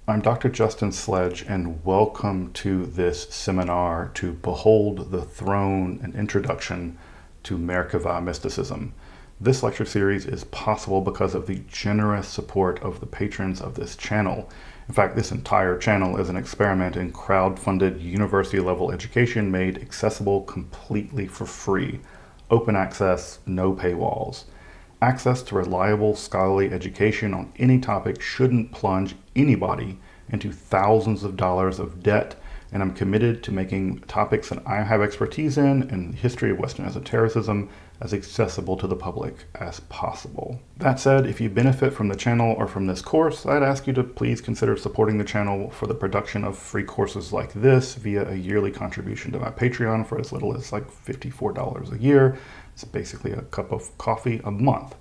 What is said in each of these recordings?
I'm Dr. Justin Sledge, and welcome to this seminar to Behold the Throne, an introduction to Merkavah Mysticism. This lecture series is possible because of the generous support of the patrons of this channel. In fact, this entire channel is an experiment in crowd-funded university-level education made accessible completely for free. Open access, no paywalls. Access to reliable scholarly education on any topic shouldn't plunge anybody into thousands of dollars of debt, and I'm committed to making topics that I have expertise in and the history of Western esotericism as accessible to the public as possible. That said, if you benefit from the channel or from this course, I'd ask you to please consider supporting the channel for the production of free courses like this via a yearly contribution to my Patreon for as little as like $54 a year. It's basically a cup of coffee a month.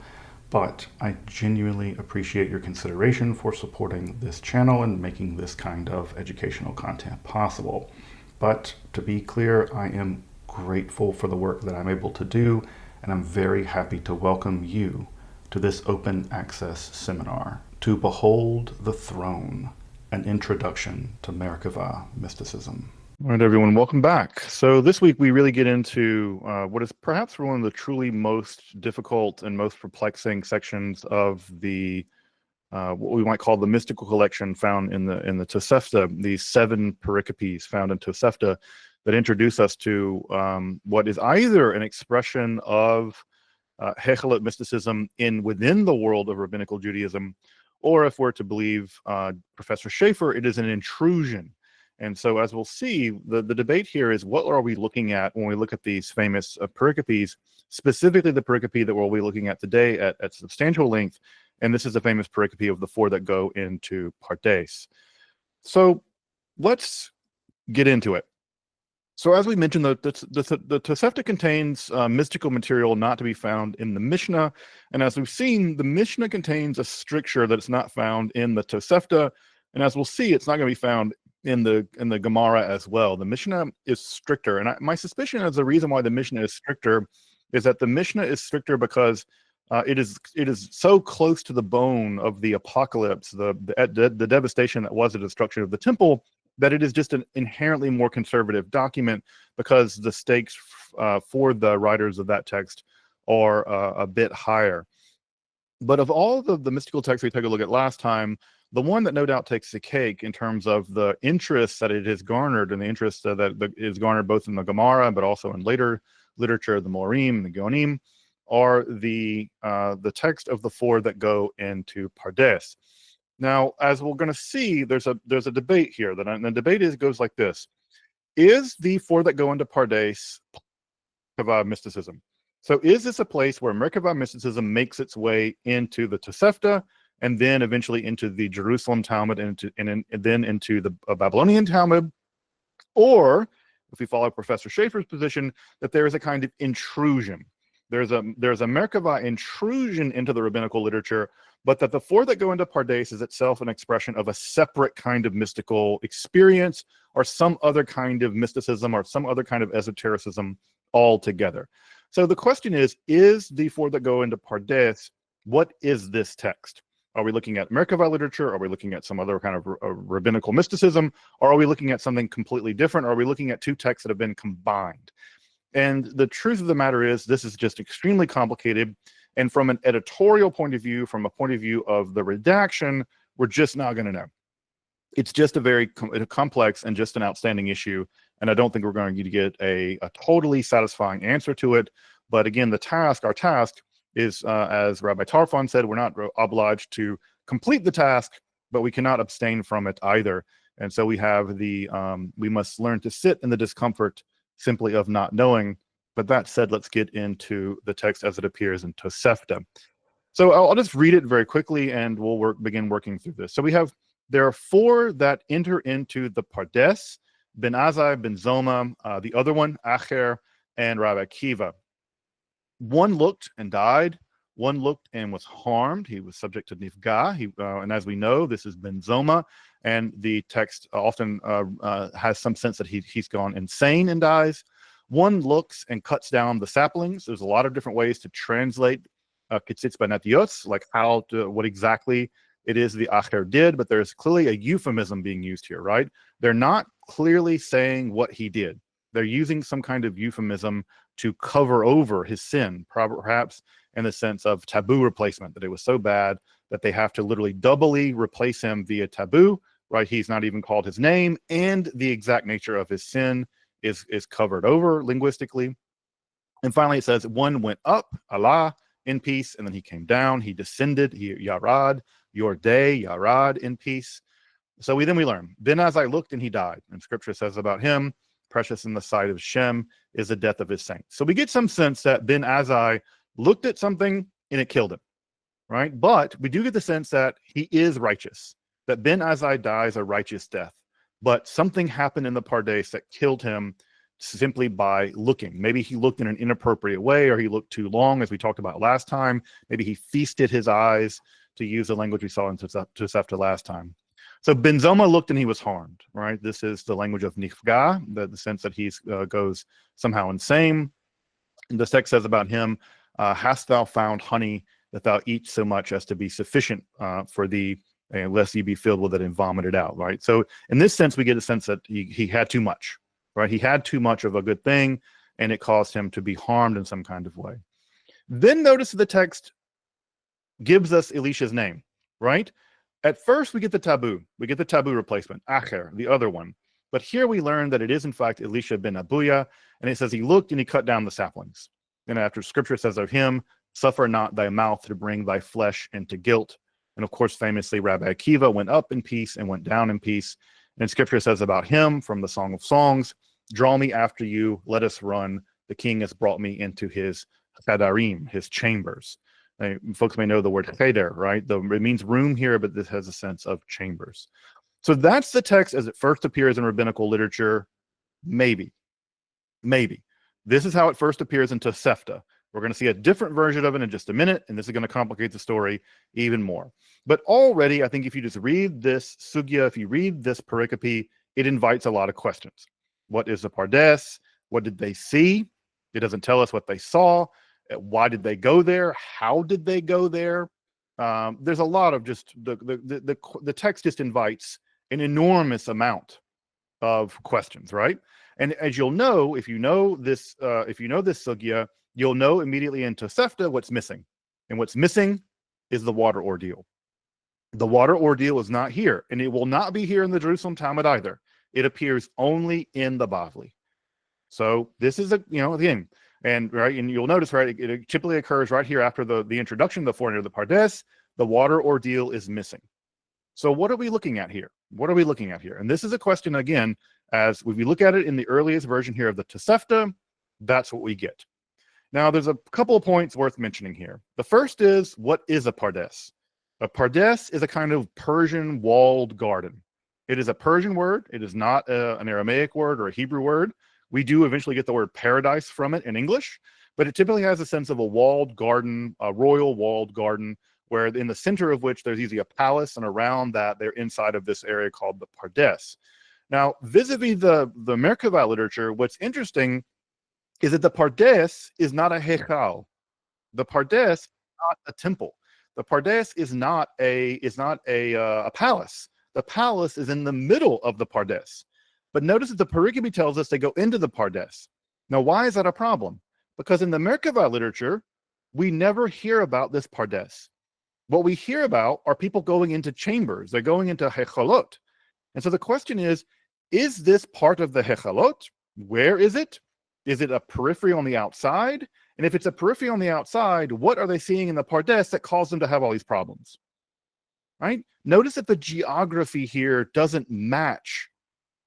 But I genuinely appreciate your consideration for supporting this channel and making this kind of educational content possible. But to be clear, I am grateful for the work that I'm able to do, and I'm very happy to welcome you to this open access seminar, To Behold the Throne, an introduction to Merkavah Mysticism. All right, everyone, welcome back. So this week we really get into what is perhaps one of the truly most difficult and most perplexing sections of the what we might call the mystical collection found in the Tosefta, these 7 pericopes found in Tosefta that introduce us to what is either an expression of Hechalot mysticism within the world of rabbinical Judaism, or if we're to believe Professor Schaefer, it is an intrusion. And so, as we'll see, the debate here is, what are we looking at when we look at these famous pericopes, specifically the pericope that we'll be looking at today at substantial length. And this is the famous pericope of the 4 that go into Pardes. So let's get into it. So as we mentioned, the Tosefta contains mystical material not to be found in the Mishnah. And as we've seen, the Mishnah contains a stricture that's not found in the Tosefta. And as we'll see, it's not going to be found in the Gemara as well. The Mishnah is stricter, and my suspicion is the reason why the Mishnah is stricter is that the Mishnah is stricter because it is so close to the bone of the apocalypse, the devastation that was the destruction of the temple, that it is just an inherently more conservative document, because the stakes for the writers of that text are a bit higher. But of all the mystical texts we took a look at last time, the one that no doubt takes the cake in terms of the interest that it has garnered, and the interest that is garnered both in the Gemara but also in later literature, the Morim, the Geonim, are the text of the 4 that go into Pardes. Now, as we're going to see, there's a debate here, and the debate goes like this: is the 4 that go into Pardes Merkavah mysticism? So is this a place where Merkavah mysticism makes its way into the Tosefta, and then eventually into the Jerusalem Talmud, and then into the Babylonian Talmud? Or, if we follow Professor Schaefer's position, that there is a kind of intrusion. There's a Merkavah intrusion into the rabbinical literature, but that the 4 that go into Pardes is itself an expression of a separate kind of mystical experience, or some other kind of mysticism, or some other kind of esotericism altogether. So the question is the 4 that go into Pardes, what is this text? Are we looking at Merkavah literature? Are we looking at some other kind of rabbinical mysticism? Or are we looking at something completely different? Or are we looking at 2 texts that have been combined? And the truth of the matter is, this is just extremely complicated. And from an editorial point of view, from a point of view of the redaction, we're just not going to know. It's just a very complex and just an outstanding issue. And I don't think we're going to get a totally satisfying answer to it. But again, our task is, as Rabbi Tarfon said, we're not obliged to complete the task, but we cannot abstain from it either. And so we have we must learn to sit in the discomfort simply of not knowing. But that said, let's get into the text as it appears in Tosefta. So I'll just read it very quickly, and we'll begin working through this. So there are 4 that enter into the Pardes: Ben Azai, Ben Zoma, the other one, Acher, and Rabbi Akiva. One looked and died. One looked and was harmed. He was subject to nifga. And as we know, this is Ben Zoma, and the text often has some sense that he's gone insane and dies. One looks and cuts down the saplings. There's a lot of different ways to translate kitzitz banatios, like what exactly it is the acher did, but there's clearly a euphemism being used here, right? They're not clearly saying what he did. They're using some kind of euphemism to cover over his sin, perhaps in the sense of taboo replacement, that it was so bad that they have to literally doubly replace him via taboo, right? He's not even called his name, and the exact nature of his sin is covered over linguistically. And finally, it says, one went up, Allah, in peace, and then he came down, he descended, Yarad, your day, Yarad, in peace. So we learn, Ben Azai looked and he died. And scripture says about him, precious in the sight of Shem is the death of his saints. So we get some sense that Ben Azai looked at something and it killed him, right? But we do get the sense that he is righteous, that Ben Azai dies a righteous death. But something happened in the Pardes that killed him simply by looking. Maybe he looked in an inappropriate way, or he looked too long, as we talked about last time. Maybe he feasted his eyes, to use the language we saw in Tosefta last time. So Ben Zoma looked and he was harmed, right? This is the language of nifga, the sense that he goes somehow insane. And the text says about him, hast thou found honey that thou eat so much as to be sufficient for thee, lest ye be filled with it and vomited out, right? So in this sense, we get a sense that he had too much, right? He had too much of a good thing, and it caused him to be harmed in some kind of way. Then notice the text gives us Elisha's name, right? At first, we get the taboo. We get the taboo replacement, Acher, the other one. But here we learn that it is, in fact, Elisha ben Abuyah, and it says he looked and he cut down the saplings. And after scripture says of him, suffer not thy mouth to bring thy flesh into guilt. And of course, famously, Rabbi Akiva went up in peace and went down in peace. And scripture says about him from the Song of Songs, draw me after you, let us run. The king has brought me into his chadarim, his chambers. Folks may know the word cheder, right? It means room here, but this has a sense of chambers. So that's the text as it first appears in rabbinical literature. Maybe. This is how it first appears in Tosefta. We're going to see a different version of it in just a minute, and this is going to complicate the story even more. But already, I think if you just read this sugya, if you read this pericope, it invites a lot of questions. What is the Pardes? What did they see? It doesn't tell us what they saw. Why did they go there? How did they go there? There's a lot of just the text just invites an enormous amount of questions, right? And as you'll know, if you know this sugya, you'll know immediately in Tosefta what's missing, and what's missing is the water ordeal. The water ordeal is not here, and it will not be here in the Jerusalem Talmud either. It appears only in the Bavli. So this is again. And you'll notice, right, it typically occurs right here after the introduction of the foreigner, the Pardes. The water ordeal is missing. So what are we looking at here? And this is a question, again, as we look at it in the earliest version here of the Tosefta, that's what we get. Now, there's a couple of points worth mentioning here. The first is, what is a Pardes? A Pardes is a kind of Persian walled garden. It is a Persian word. It is not an Aramaic word or a Hebrew word. We do eventually get the word paradise from it in English, but it typically has a sense of a walled garden, a royal walled garden, where in the center of which there's usually a palace, and around that they're inside of this area called the Pardes. Now, vis-a-vis the Merkavah literature, what's interesting is that the Pardes is not a Hechal. The Pardes is not a temple. The Pardes is not a palace. The palace is in the middle of the Pardes. But notice that the pericope tells us they go into the Pardes. Now, why is that a problem? Because in the Merkavah literature, we never hear about this Pardes. What we hear about are people going into chambers. They're going into Hechalot. And so the question is this part of the Hechalot? Where is it? Is it a periphery on the outside? And if it's a periphery on the outside, what are they seeing in the Pardes that caused them to have all these problems? Right? Notice that the geography here doesn't match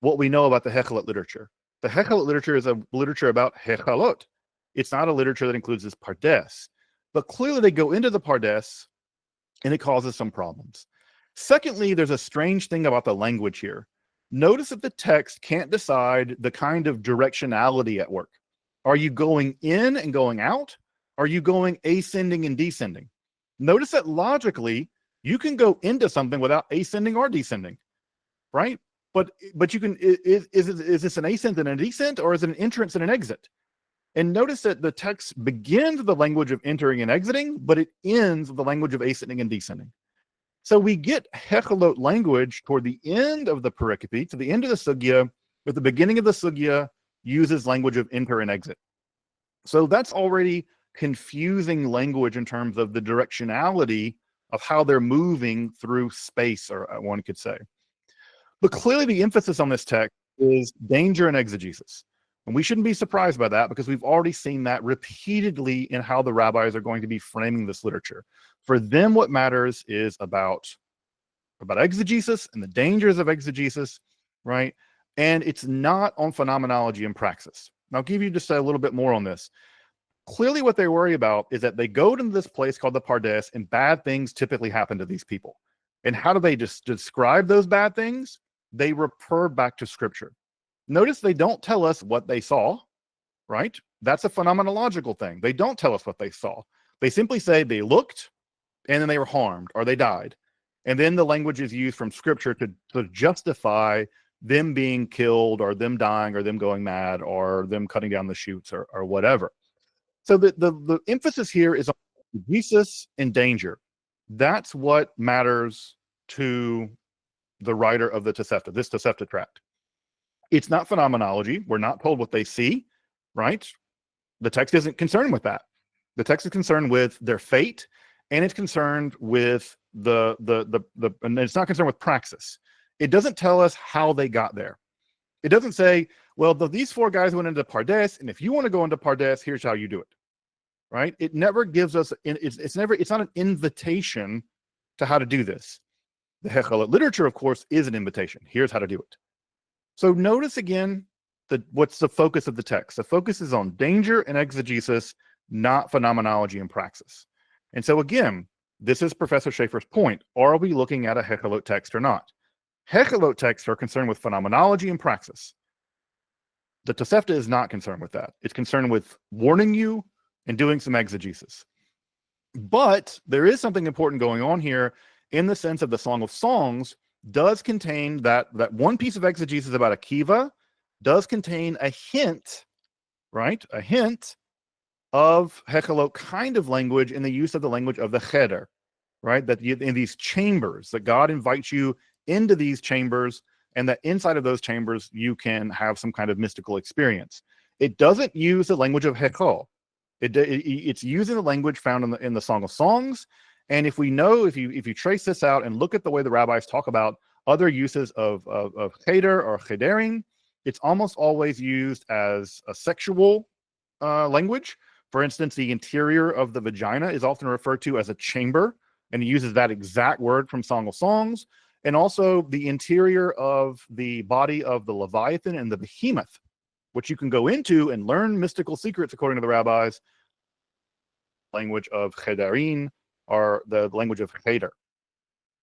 what we know about the Hechalot literature. The Hechalot literature is a literature about Hechalot. It's not a literature that includes this Pardes. But clearly they go into the Pardes, and it causes some problems. Secondly, there's a strange thing about the language here. Notice that the text can't decide the kind of directionality at work. Are you going in and going out? Are you going ascending and descending? Notice that logically, you can go into something without ascending or descending, right? But you can, is this an ascent and a descent, or is it an entrance and an exit? And notice that the text begins with the language of entering and exiting, but it ends with the language of ascending and descending. So we get Hechalot language toward the end of the pericope, to the end of the sugya, but the beginning of the sugya uses language of enter and exit. So that's already confusing language in terms of the directionality of how they're moving through space, or one could say. But clearly the emphasis on this text is danger and exegesis. And we shouldn't be surprised by that, because we've already seen that repeatedly in how the rabbis are going to be framing this literature. For them, what matters is about exegesis and the dangers of exegesis, right? And it's not on phenomenology and praxis. And I'll give you just a little bit more on this. Clearly what they worry about is that they go to this place called the Pardes, and bad things typically happen to these people. And how do they just describe those bad things? They refer back to scripture. Notice they don't tell us what they saw, right? That's a phenomenological thing. They don't tell us what they saw. They simply say they looked and then they were harmed or they died. And then the language is used from scripture to justify them being killed or them dying or them going mad or them cutting down the shoots or whatever. So the emphasis here is on exegesis and danger. That's what matters to the writer of the Tosefta, this Tosefta tract. It's not phenomenology. We're not told what they see, right? The text isn't concerned with that. The text is concerned with their fate, and it's concerned with and it's not concerned with praxis. It doesn't tell us how they got there. It doesn't say, well, these four guys went into Pardes, and if you want to go into Pardes, here's how you do it, right? It never gives us, it's not an invitation to how to do this. The Hechalot literature, of course, is an invitation. Here's how to do it. So notice again what's the focus of the text. The focus is on danger and exegesis, not phenomenology and praxis. And so again, this is Professor Schaeffer's point. Are we looking at a Hechalot text or not? Hechalot texts are concerned with phenomenology and praxis. The Tosefta is not concerned with that. It's concerned with warning you and doing some exegesis. But there is something important going on here, in the sense of the Song of Songs does contain that one piece of exegesis about Akiva does contain a hint, right? A hint of Hechalot kind of language in the use of the language of the cheder, right? That in these chambers, that God invites you into these chambers, and that inside of those chambers you can have some kind of mystical experience. It doesn't use the language of Hechal. It's using the language found in the Song of Songs. And if you trace this out and look at the way the rabbis talk about other uses of cheder or chedering, it's almost always used as a sexual language. For instance, the interior of the vagina is often referred to as a chamber, and he uses that exact word from Song of Songs. And also the interior of the body of the Leviathan and the behemoth, which you can go into and learn mystical secrets, according to the rabbis, language of chederin, or the language of cheder.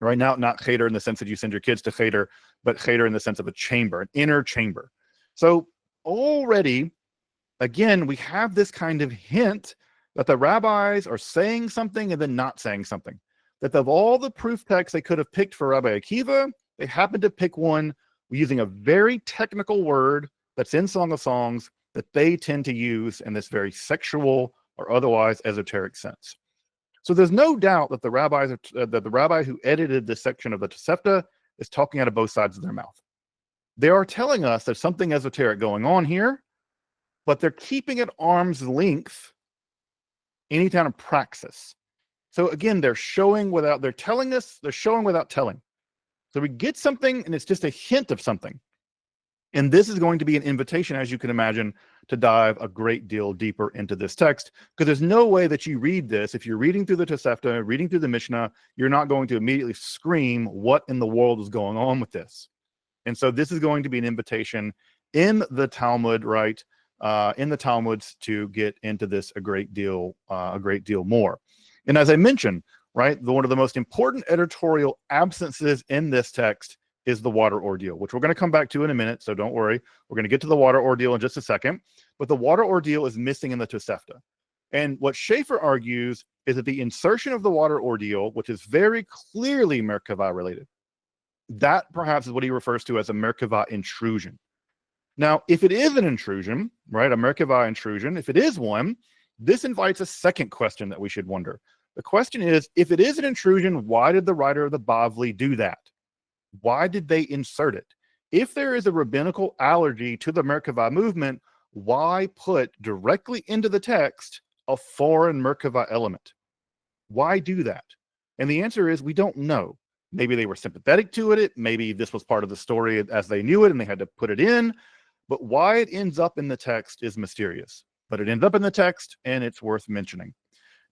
Right now, not cheder in the sense that you send your kids to cheder, but cheder in the sense of a chamber, an inner chamber. So already, again, we have this kind of hint that the rabbis are saying something and then not saying something. That of all the proof texts they could have picked for Rabbi Akiva, they happened to pick one using a very technical word that's in Song of Songs that they tend to use in this very sexual or otherwise esoteric sense. So there's no doubt that the rabbi who edited this section of the Tosefta is talking out of both sides of their mouth. They are telling us there's something esoteric going on here, but they're keeping it arm's length any kind of praxis. So again, they're showing without telling. So we get something and it's just a hint of something. And this is going to be an invitation, as you can imagine, to dive a great deal deeper into this text, because there's no way that you read this. If you're reading through the Tosefta, reading through the Mishnah, you're not going to immediately scream, what in the world is going on with this? And so this is going to be an invitation in the Talmud, right? In the Talmuds, to get into this a great deal more. And as I mentioned, right, one of the most important editorial absences in this text is the water ordeal, which we're going to come back to in a minute, so don't worry. We're going to get to the water ordeal in just a second. But the water ordeal is missing in the Tosefta. And what Schaeffer argues is that the insertion of the water ordeal, which is very clearly Merkavah related, that perhaps is what he refers to as a Merkavah intrusion. Now, if it is an intrusion, right, a Merkavah intrusion, if it is one, this invites a second question that we should wonder. The question is, if it is an intrusion, why did the writer of the Bavli do that? Why did they insert it? If there is a rabbinical allergy to the Merkavah movement, why put directly into the text a foreign Merkavah element? Why do that? And the answer is we don't know. Maybe they were sympathetic to it. Maybe this was part of the story as they knew it and they had to put it in. But why it ends up in the text is mysterious. But it ends up in the text and it's worth mentioning.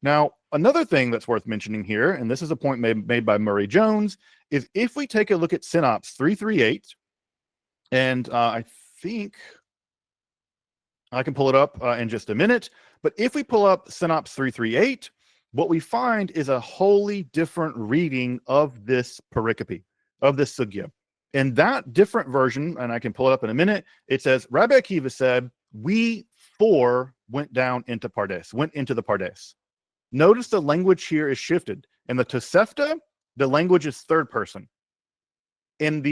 Now, another thing that's worth mentioning here, and this is a point made by Murray Jones, is if we take a look at synops 338, and I think I can pull it up in just a minute, but if we pull up synops 338, what we find is a wholly different reading of this pericope, of this sugya. And that different version, and I can pull it up in a minute, it says, Rabbi Akiva said, we four went down into Pardes, went into the Pardes. Notice the language here is shifted. In the Tosefta, the language is third person. In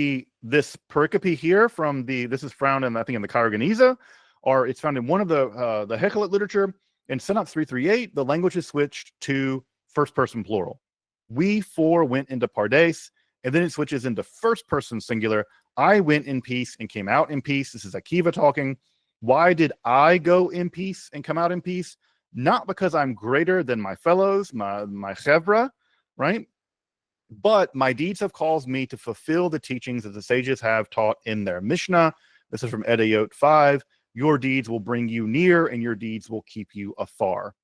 this pericope here this is found in, I think, in the Karaganiza, or it's found in one of the Hekhalot literature. In synops 338, the language is switched to first person plural. We four went into Pardes, and then it switches into first person singular. I went in peace and came out in peace. This is Akiva talking. Why did I go in peace and come out in peace? Not because I'm greater than my fellows, my chevra, right? But my deeds have caused me to fulfill the teachings that the sages have taught in their Mishnah. This is from Edayot 5. Your deeds will bring you near, and your deeds will keep you afar.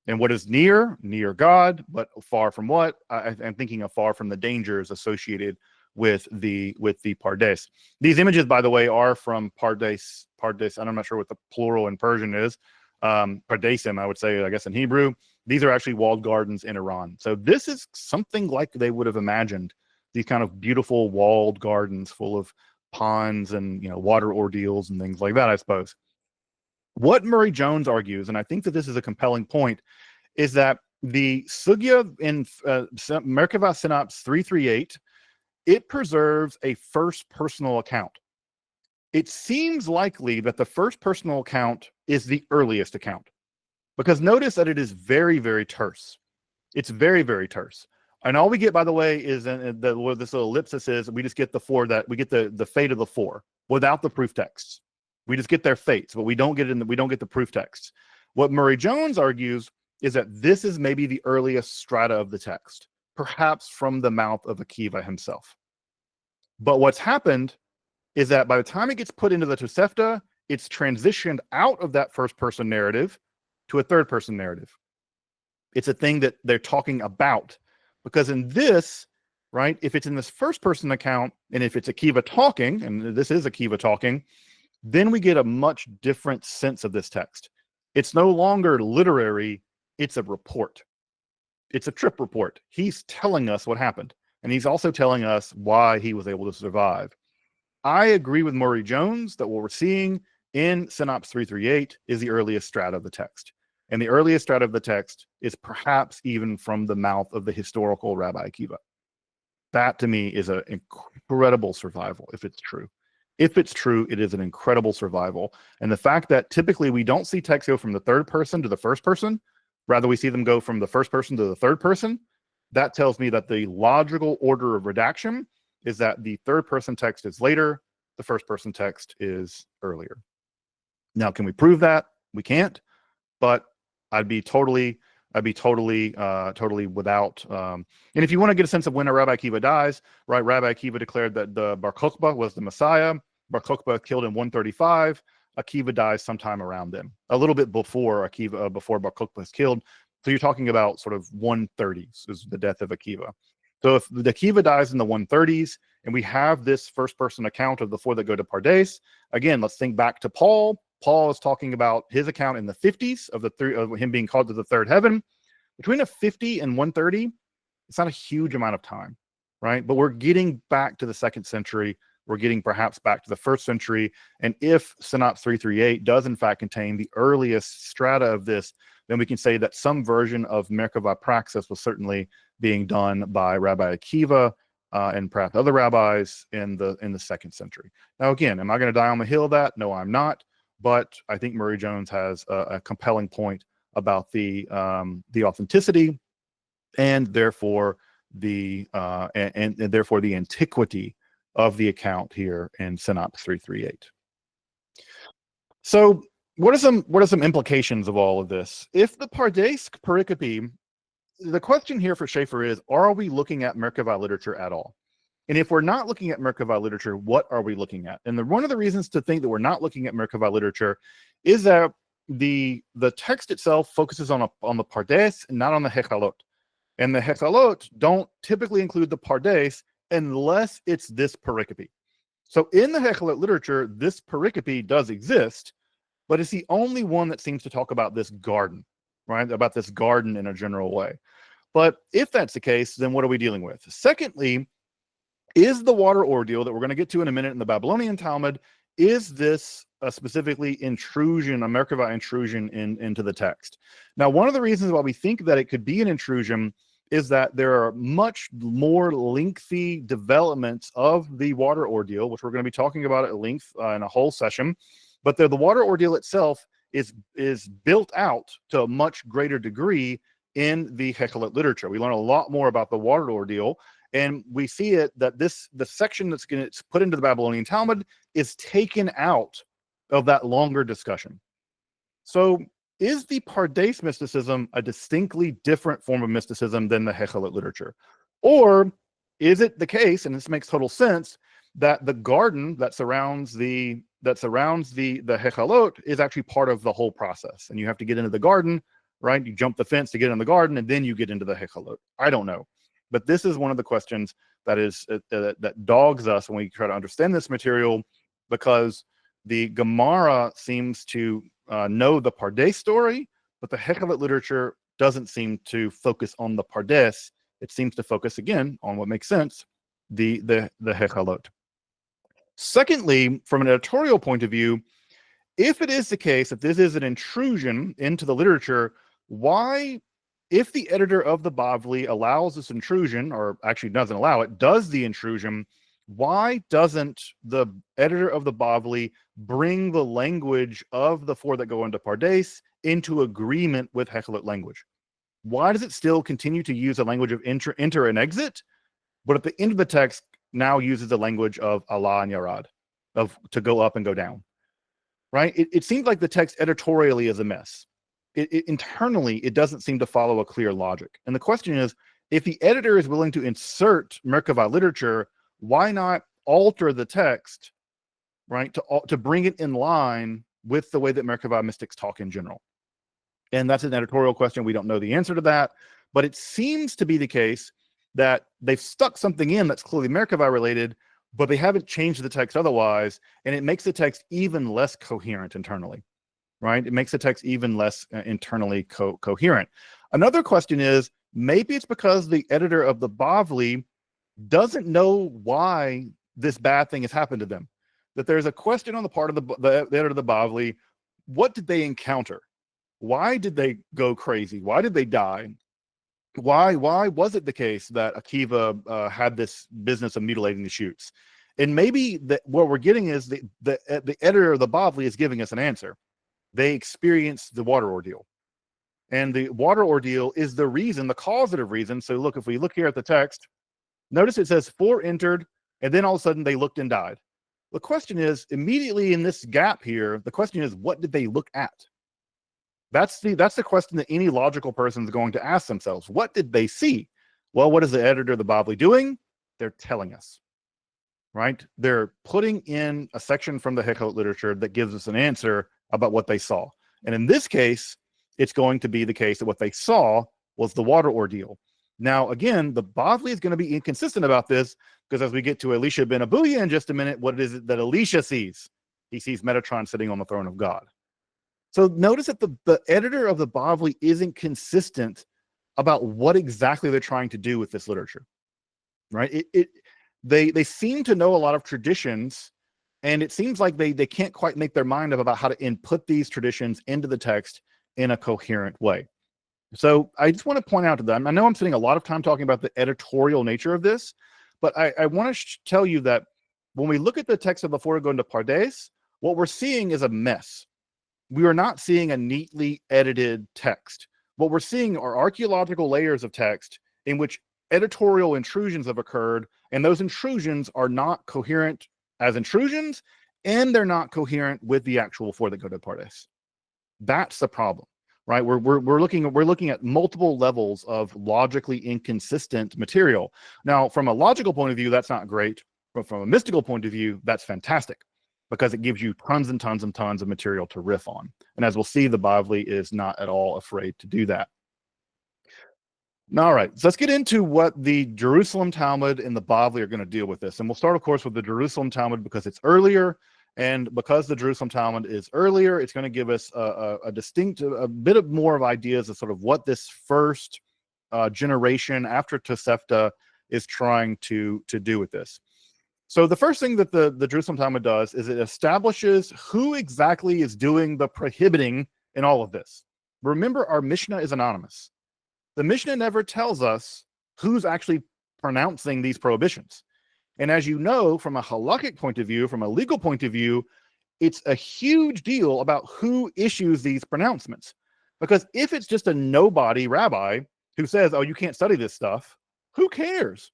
And what is near? Near God, but far from what? I'm thinking of far from the dangers associated with the Pardes. These images, by the way, are from Pardes. I'm not sure what the plural in Persian is. Pardesim, I would say, I guess in Hebrew. These are actually walled gardens in Iran. So this is something like they would have imagined, these kind of beautiful walled gardens full of ponds and water ordeals and things like that, I suppose. What Murray Jones argues, and I think that this is a compelling point, is that the sugya in Merkavah synops 338, it preserves a first personal account. It seems likely that the first personal account is the earliest account, because notice that it is very, very terse. It's very, very terse. And all we get, by the way, is what this little ellipsis is, we just get we get the fate of the four without the proof texts. We just get their fates, but we don't get the proof texts. What Murray Jones argues is that this is maybe the earliest strata of the text, perhaps from the mouth of Akiva himself. But what's happened is that by the time it gets put into the Tosefta, it's transitioned out of that first person narrative to a third person narrative. It's a thing that they're talking about, because in this, right, if it's in this first person account, and if it's Akiva talking, and this is Akiva talking, then we get a much different sense of this text. It's no longer literary, it's a report. It's a trip report. He's telling us what happened, and he's also telling us why he was able to survive. I agree with Murray Jones that what we're seeing in synops 338 is the earliest strata of the text. And the earliest strata of the text is perhaps even from the mouth of the historical Rabbi Akiva. That, to me, is an incredible survival, if it's true. If it's true, it is an incredible survival. And the fact that typically we don't see texts go from the third person to the first person, rather we see them go from the first person to the third person, that tells me that the logical order of redaction is that the third person text is later, the first person text is earlier. Now, can we prove that? We can't, but I'd be totally without. And if you want to get a sense of when a Rabbi Akiva dies, right? Rabbi Akiva declared that the Bar Kokhba was the Messiah. Bar Kokhba killed in 135. Akiva dies sometime around then, a little bit before before Bar Kokhba is killed. So you're talking about sort of 130s is the death of Akiva. So if the Akiva dies in the 130s, and we have this first-person account of the four that go to Pardes, again, let's think back to Paul. Paul is talking about his account in the 50s of him being called to the third heaven. Between a 50 and 130, it's not a huge amount of time, right? But we're getting back to the 2nd century. We're getting perhaps back to the 1st century. And if synops 338 does in fact contain the earliest strata of this, then we can say that some version of Merkavah praxes was certainly being done by Rabbi Akiva and perhaps other rabbis in the 2nd century. Now, again, am I going to die on the hill of that? No, I'm not. But I think Murray Jones has a compelling point about the authenticity and therefore the antiquity of the account here in Synops 338. So what are some implications of all of this? If the Pardes pericope, the question here for Schaeffer is, are we looking at Merkavah literature at all? And if we're not looking at Merkavah literature, what are we looking at? And one of the reasons to think that we're not looking at Merkavah literature is that the text itself focuses on the Pardes and not on the Hechalot. And the Hechalot don't typically include the Pardes unless it's this pericope. So in the Hechalot literature, this pericope does exist, but it's the only one that seems to talk about this garden, right? About this garden in a general way. But if that's the case, then what are we dealing with? Secondly, is the water ordeal that we're going to get to in a minute in the Babylonian Talmud, is this specifically intrusion, a Merkavah intrusion into the text? Now, one of the reasons why we think that it could be an intrusion is that there are much more lengthy developments of the water ordeal, which we're going to be talking about at length in a whole session. But the water ordeal itself is built out to a much greater degree in the Hechalot literature. We learn a lot more about the water ordeal, and we see it that the section that's put into the Babylonian Talmud is taken out of that longer discussion. So is the Pardes mysticism a distinctly different form of mysticism than the Hechalot literature? Or is it the case, and this makes total sense, that the garden that surrounds the Hechalot is actually part of the whole process, and you have to get into the garden, right? You jump the fence to get in the garden, and then you get into the Hechalot. I don't know, but this is one of the questions that dogs us when we try to understand this material, because the Gemara seems to know the Pardes story, but the Hechalot literature doesn't seem to focus on the Pardes. It seems to focus again on what makes sense, the Hechalot. Secondly, from an editorial point of view, if it is the case that this is an intrusion into the literature, why, if the editor of the Bavli allows this intrusion, or actually doesn't allow it, does the intrusion, why doesn't the editor of the Bavli bring the language of the four that go into Pardes into agreement with Hechalot language? Why does it still continue to use a language of enter and exit, but at the end of the text now uses the language of Allah and Yarad, of to go up and go down, right? It seems like the text editorially is a mess. Internally, it doesn't seem to follow a clear logic. And the question is, if the editor is willing to insert Merkavah literature, why not alter the text, right, to bring it in line with the way that Merkavah mystics talk in general? And that's an editorial question. We don't know the answer to that, but it seems to be the case that they've stuck something in that's clearly Merkavah related, but they haven't changed the text otherwise, and it makes the text even less coherent internally, right? It makes the text even less internally coherent. Another question is, maybe it's because the editor of the Bavli doesn't know why this bad thing has happened to them. That there's a question on the part of the editor of the Bavli, what did they encounter? Why did they go crazy? Why did they die? Why was it the case that Akiva had this business of mutilating the shoots? And maybe what we're getting is the editor of the Bavli is giving us an answer. They experienced the water ordeal. And the water ordeal is the reason, the causative reason. So look, if we look here at the text, notice it says 4 entered, and then all of a sudden they looked and died. The question is, immediately in this gap here, the question is, what did they look at? That's the question that any logical person is going to ask themselves. What did they see? Well, what is the editor of the Bavli doing? They're telling us, right? They're putting in a section from the Hechalot literature that gives us an answer about what they saw. And in this case, it's going to be the case that what they saw was the water ordeal. Now, again, the Bavli is going to be inconsistent about this, because as we get to Elisha ben Abuyah in just a minute, what is it that Elisha sees? He sees Metatron sitting on the throne of God. So notice that the editor of the Bavli isn't consistent about what exactly they're trying to do with this literature, right? They seem to know a lot of traditions, and it seems like they can't quite make their mind up about how to input these traditions into the text in a coherent way. So I just want to point out to them, I know I'm spending a lot of time talking about the editorial nature of this, but I want to tell you that when we look at the text of before we go into Pardes, what we're seeing is a mess. We are not seeing a neatly edited text. What we're seeing are archaeological layers of text in which editorial intrusions have occurred, and those intrusions are not coherent as intrusions, and they're not coherent with the actual four that go to Pardes. That's the problem, right? We're looking at multiple levels of logically inconsistent material. Now, from a logical point of view, that's not great, but from a mystical point of view, that's fantastic, because it gives you tons and tons and tons of material to riff on. And as we'll see, the Bavli is not at all afraid to do that. All right, so let's get into what the Jerusalem Talmud and the Bavli are going to deal with this. And we'll start, of course, with the Jerusalem Talmud because it's earlier. And because the Jerusalem Talmud is earlier, it's going to give us a bit of more of ideas of sort of what this first generation after Tosefta is trying to do with this. So the first thing that the Jerusalem Talmud does is it establishes who exactly is doing the prohibiting in all of this. Remember, our Mishnah is anonymous. The Mishnah never tells us who's actually pronouncing these prohibitions. And as you know, from a Halachic point of view, from a legal point of view, it's a huge deal about who issues these pronouncements. Because if it's just a nobody rabbi who says, oh, you can't study this stuff, who cares?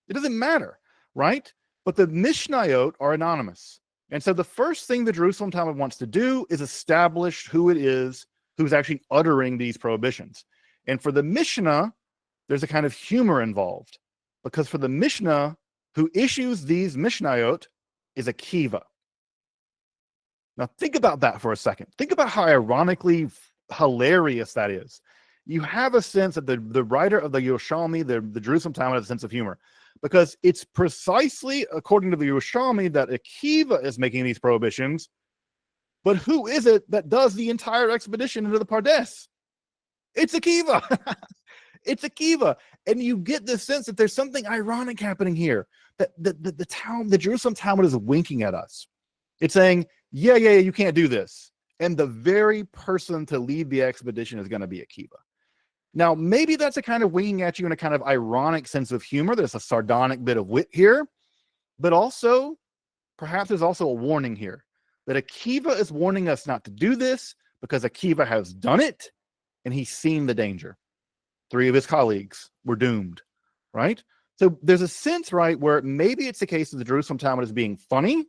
It doesn't matter, right? But the Mishnayot are anonymous. And so the first thing the Jerusalem Talmud wants to do is establish who it is who's actually uttering these prohibitions. And for the Mishnah, there's a kind of humor involved. Because for the Mishnah, who issues these Mishnayot is Akiva. Now think about that for a second. Think about how ironically hilarious that is. You have a sense that the writer of the Yerushalmi, the Jerusalem Talmud, has a sense of humor. Because it's precisely according to the Yerushalmi that Akiva is making these prohibitions. But who is it that does the entire expedition into the Pardes? It's Akiva. It's Akiva. And you get the sense that there's something ironic happening here. That the Jerusalem Talmud is winking at us. It's saying, yeah, you can't do this. And the very person to lead the expedition is going to be Akiva. Now, maybe that's a kind of winking at you in a kind of ironic sense of humor. There's a sardonic bit of wit here. But also, perhaps there's also a warning here. That Akiva is warning us not to do this because Akiva has done it and he's seen the danger. 3 of his colleagues were doomed, right? So there's a sense, right, where maybe it's the case that the Jerusalem Talmud is being funny,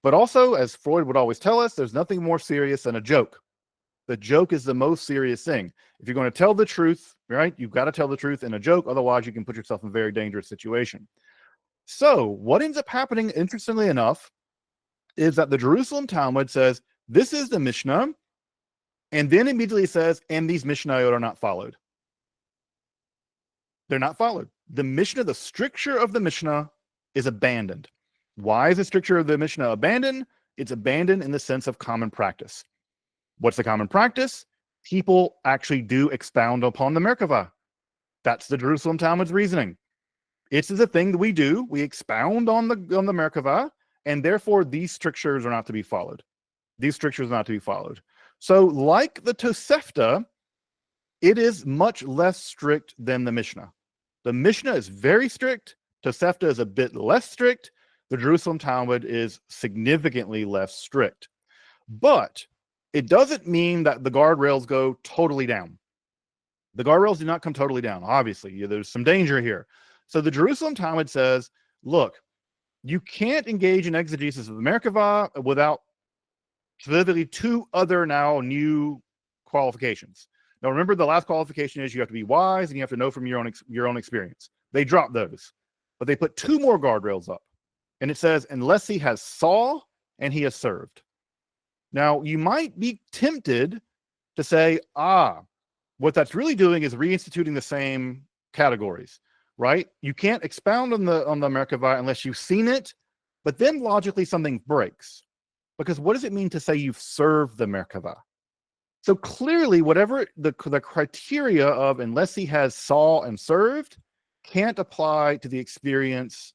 but also, as Freud would always tell us, there's nothing more serious than a joke. The joke is the most serious thing. If you're going to tell the truth, right, you've got to tell the truth in a joke. Otherwise, you can put yourself in a very dangerous situation. So what ends up happening, interestingly enough, is that the Jerusalem Talmud says, this is the Mishnah, and then immediately says, and these Mishnayot are not followed. They're not followed. The Mishnah, the stricture of the Mishnah is abandoned. Why is the stricture of the Mishnah abandoned? It's abandoned in the sense of common practice. What's the common practice? People actually do expound upon the Merkavah. That's the Jerusalem Talmud's reasoning. It's the thing that we do. We expound on the Merkavah, and therefore these strictures are not to be followed. These strictures are not to be followed. So like the Tosefta, it is much less strict than the Mishnah. The Mishnah is very strict. Tosefta is a bit less strict. The Jerusalem Talmud is significantly less strict. But it doesn't mean that the guardrails go totally down. The guardrails do not come totally down, obviously. There's some danger here. So the Jerusalem Talmud says, look, you can't engage in exegesis of the Merkavah without specifically 2 other now new qualifications. Now, remember, the last qualification is you have to be wise and you have to know from your own experience. They dropped those, but they put 2 more guardrails up. And it says, unless he has saw and he has served. Now, you might be tempted to say, what that's really doing is reinstituting the same categories, right? You can't expound on the Merkavah unless you've seen it, but then logically something breaks. Because what does it mean to say you've served the Merkavah? So clearly, whatever the criteria of unless he has saw and served can't apply to the experience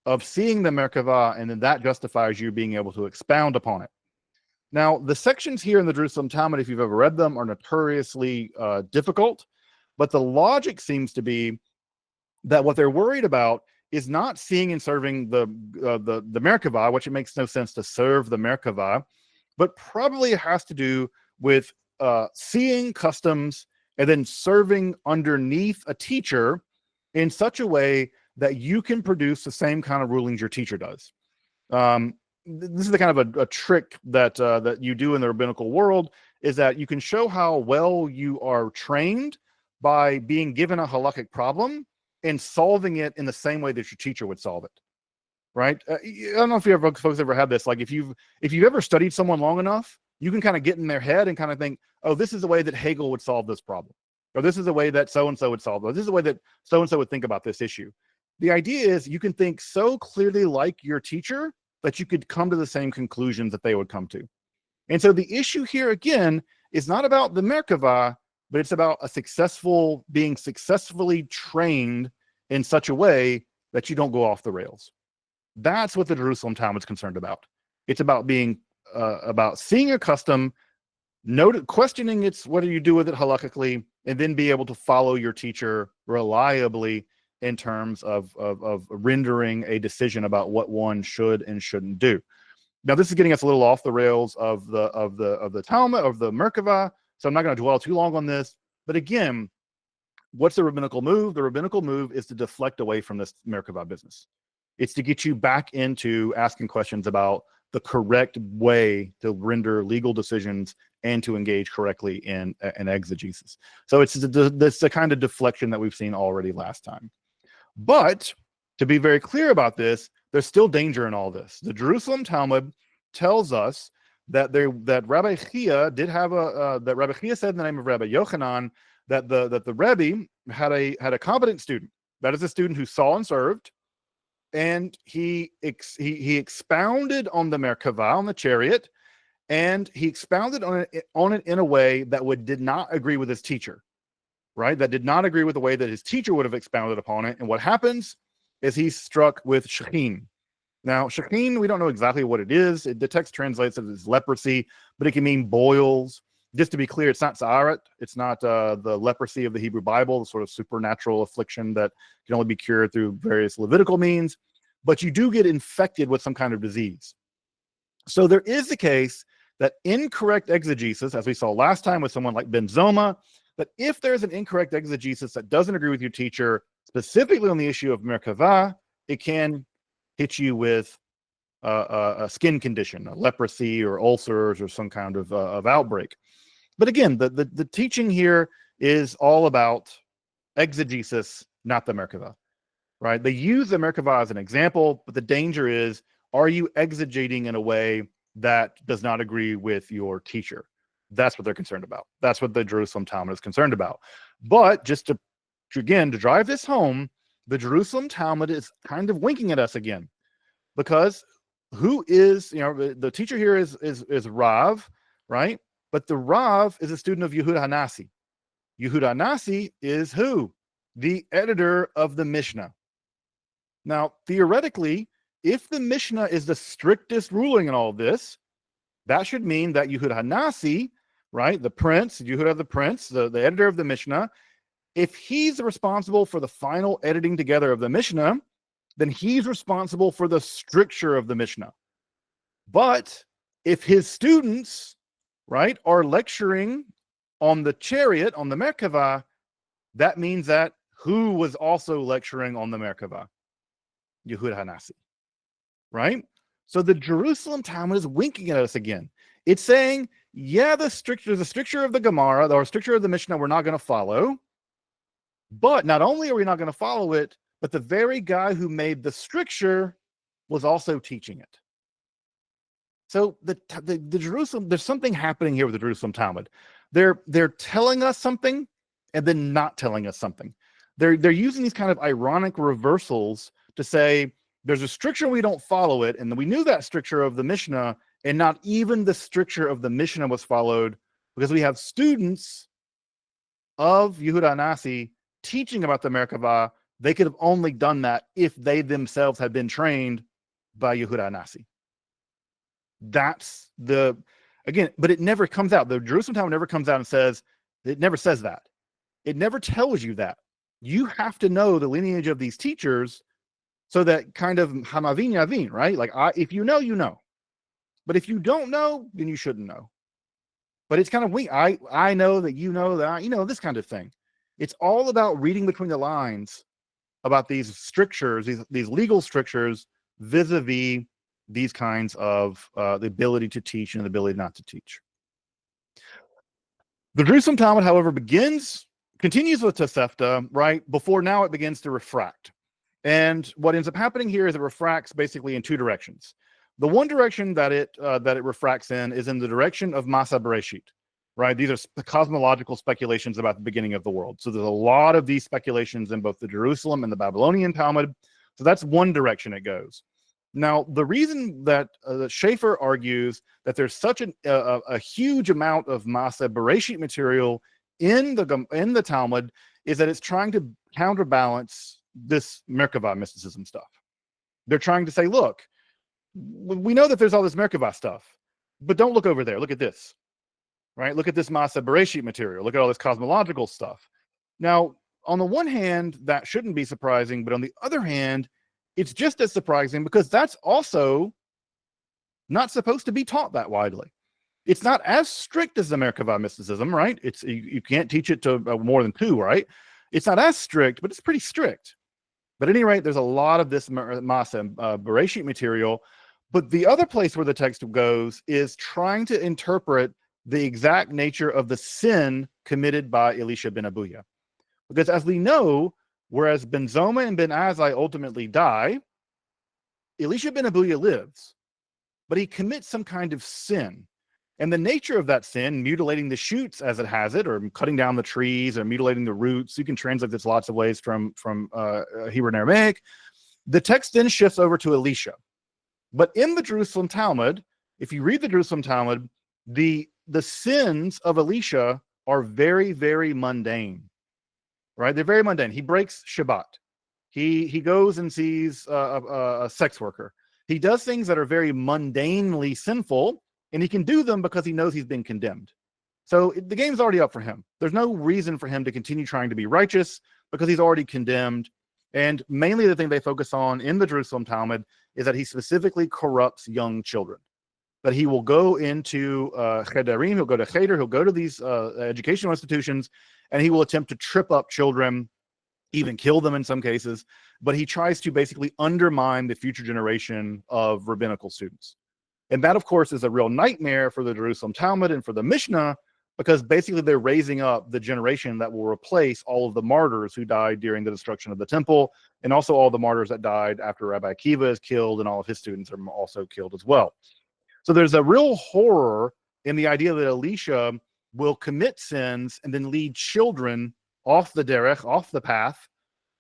of seeing the Merkavah, and then that justifies you being able to expound upon it. Now, the sections here in the Jerusalem Talmud, if you've ever read them, are notoriously difficult, but the logic seems to be that what they're worried about is not seeing and serving the Merkavah, which it makes no sense to serve the Merkavah, but probably it has to do with seeing customs and then serving underneath a teacher in such a way that you can produce the same kind of rulings your teacher does. This is the kind of a trick that that you do in the rabbinical world, is that you can show how well you are trained by being given a halachic problem and solving it in the same way that your teacher would solve it. Right? I don't know if folks ever had this. Like if you've ever studied someone long enough, you can kind of get in their head and kind of think, oh, this is the way that Hegel would solve this problem, or this is the way that so-and-so would solve it, or this is the way that so-and-so would think about this issue. The idea is you can think so clearly like your teacher that you could come to the same conclusions that they would come to. And so the issue here, again, is not about the Merkavah, but it's about being successfully trained in such a way that you don't go off the rails. That's what the Jerusalem Talmud is concerned about. It's about being about seeing a custom, questioning its what do you do with it halachically, and then be able to follow your teacher reliably in terms of rendering a decision about what one should and shouldn't do. Now, this is getting us a little off the rails of the Talmud, of the Merkavah, so I'm not going to dwell too long on this. But again, what's the rabbinical move? The rabbinical move is to deflect away from this Merkavah business. It's to get you back into asking questions about the correct way to render legal decisions and to engage correctly in exegesis. So it's the kind of deflection that we've seen already last time. But to be very clear about this, there's still danger in all this. The Jerusalem Talmud tells us that Rabbi Akiva did have that Rabbi Akiva said in the name of Rabbi Yochanan that the Rebbe had a competent student. That is a student who saw and served, and he expounded on the Merkavah, on the chariot, and he expounded on it in a way that did not agree with his teacher, right? That did not agree with the way that his teacher would have expounded upon it. And what happens is he's struck with shechin. Now, shechin, we don't know exactly what it is. The text translates it as leprosy, but it can mean boils. Just to be clear, it's not sa'arat. It's not the leprosy of the Hebrew Bible, the sort of supernatural affliction that can only be cured through various Levitical means. But you do get infected with some kind of disease. So there is the case that incorrect exegesis, as we saw last time with someone like Ben Zoma, that if there's an incorrect exegesis that doesn't agree with your teacher, specifically on the issue of Merkavah, it can hit you with a skin condition, a leprosy or ulcers or some kind of outbreak. But again, the teaching here is all about exegesis, not the Merkavah, right? They use the Merkavah as an example, but the danger is, are you exegeting in a way that does not agree with your teacher? That's what they're concerned about. That's what the Jerusalem Talmud is concerned about. But just to drive this home, the Jerusalem Talmud is kind of winking at us again, because who is, the teacher here is Rav, right? But the Rav is a student of Yehuda Hanasi. Yehuda Hanasi is who? The editor of the Mishnah. Now, theoretically, if the Mishnah is the strictest ruling in all this, that should mean that Yehuda Hanasi, right, the prince, Yehuda the prince, the editor of the Mishnah, if he's responsible for the final editing together of the Mishnah, then he's responsible for the stricture of the Mishnah. But if his students, right, are lecturing on the chariot, on the Merkavah, that means that who was also lecturing on the Merkavah? Yehuda Hanasi, right? So the Jerusalem Talmud is winking at us again. It's saying, yeah, the stricture of the Gemara, or stricture of the Mishnah, we're not going to follow. But not only are we not going to follow it, but the very guy who made the stricture was also teaching it. So the Jerusalem, there's something happening here with the Jerusalem Talmud. They're telling us something and then not telling us something. They're using these kind of ironic reversals to say there's a stricture, we don't follow it, and we knew that stricture of the Mishnah, and not even the stricture of the Mishnah was followed, because we have students of Yehuda Hanasi teaching about the Merkavah. They could have only done that if they themselves had been trained by Yehuda Hanasi. That's but it never comes out. The Jerusalem Talmud never comes out and says, it never says that. It never tells you that. You have to know the lineage of these teachers, so that kind of hamavin yavin, right? Like, if you know, you know. But if you don't know, then you shouldn't know. But it's kind of weak. I know that, this kind of thing. It's all about reading between the lines about these strictures, these legal strictures, vis-a-vis these kinds of the ability to teach and the ability not to teach. The Jerusalem Talmud, however, continues with Tosefta, right? Before now it begins to refract. And what ends up happening here is it refracts basically in two directions. The one direction that it refracts in is in the direction of Masa Bereshit, right? These are cosmological speculations about the beginning of the world. So there's a lot of these speculations in both the Jerusalem and the Babylonian Talmud. So that's one direction it goes. Now, the reason that Schaeffer argues that there's such a huge amount of Masa Bereshit material in the Talmud is that it's trying to counterbalance this Merkavah mysticism stuff. They're trying to say, look, we know that there's all this Merkavah stuff, but don't look over there. Look at this, right? Look at this Masa Bereshit material. Look at all this cosmological stuff. Now, on the one hand, that shouldn't be surprising, but on the other hand, it's just as surprising because that's also not supposed to be taught that widely. It's not as strict as the Merkavah mysticism, right? It's you can't teach it to more than two, right? It's not as strict, but it's pretty strict. But at any rate, there's a lot of this Masa Bereshit material. But the other place where the text goes is trying to interpret the exact nature of the sin committed by Elisha ben Abuyah. Because as we know, whereas Ben Zoma and Ben Azai ultimately die, Elisha ben Abuyah lives, but he commits some kind of sin. And the nature of that sin, mutilating the shoots as it has it, or cutting down the trees, or mutilating the roots, you can translate this lots of ways from Hebrew and Aramaic. The text then shifts over to Elisha. But in the Jerusalem Talmud, if you read the Jerusalem Talmud, the sins of Elisha are very, very mundane, right? They're very mundane. He breaks Shabbat. He goes and sees a sex worker. He does things that are very mundanely sinful, and he can do them because he knows he's been condemned. So the game's already up for him. There's no reason for him to continue trying to be righteous because he's already condemned. And mainly the thing they focus on in the Jerusalem Talmud is that he specifically corrupts young children. That he will go into Chedarim, he'll go to Cheder, he'll go to these educational institutions, and he will attempt to trip up children, even kill them in some cases. But he tries to basically undermine the future generation of rabbinical students. And that, of course, is a real nightmare for the Jerusalem Talmud and for the Mishnah, because basically they're raising up the generation that will replace all of the martyrs who died during the destruction of the temple, and also all the martyrs that died after Rabbi Akiva is killed, and all of his students are also killed as well. So there's a real horror in the idea that Elisha will commit sins and then lead children off the derech, off the path,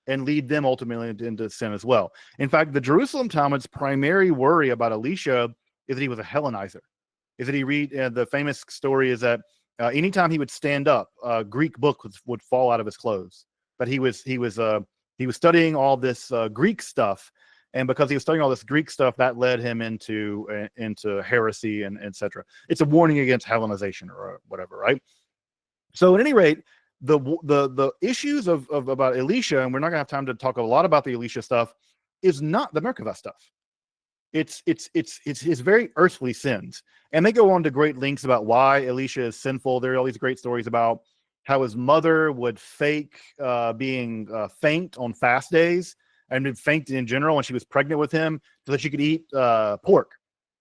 and lead them ultimately into sin as well. In fact, the Jerusalem Talmud's primary worry about Elisha is that he was a Hellenizer. Is that he the famous story is that anytime he would stand up, a Greek book would fall out of his clothes. But he was studying all this Greek stuff, and because he was studying all this Greek stuff, that led him into heresy and etc. It's a warning against Hellenization or whatever, right? So at any rate, the issues of about Elisha, and we're not gonna have time to talk a lot about the Elisha stuff, is not the Merkavah stuff. It's his very earthly sins. And they go on to great lengths about why Elisha is sinful. There are all these great stories about how his mother would fake being faint on fast days, and faint in general when she was pregnant with him, so that she could eat pork.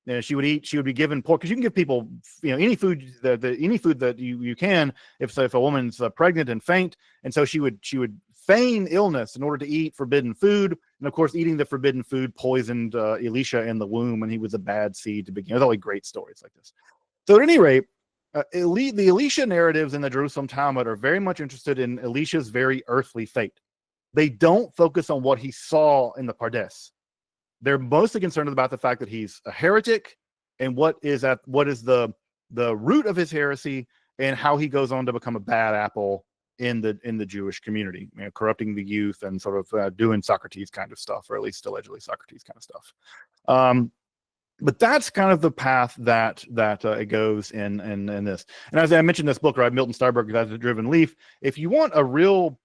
And she would be given pork, because you can give people, any food that you can if a woman's pregnant and faint. And so she would feign illness in order to eat forbidden food. And of course, eating the forbidden food poisoned Elisha in the womb, and he was a bad seed to begin. There's all great stories like this. So at any rate, the Elisha narratives in the Jerusalem Talmud are very much interested in Elisha's very earthly fate. They don't focus on what he saw in the Pardes. They're mostly concerned about the fact that he's a heretic, and what is the root of his heresy, and how he goes on to become a bad apple in the Jewish community, corrupting the youth and sort of doing Socrates kind of stuff, or at least allegedly Socrates kind of stuff. But that's kind of the path that it goes in this. And as I mentioned, this book, right, Milton Steinberg, As a Driven Leaf. If you want a real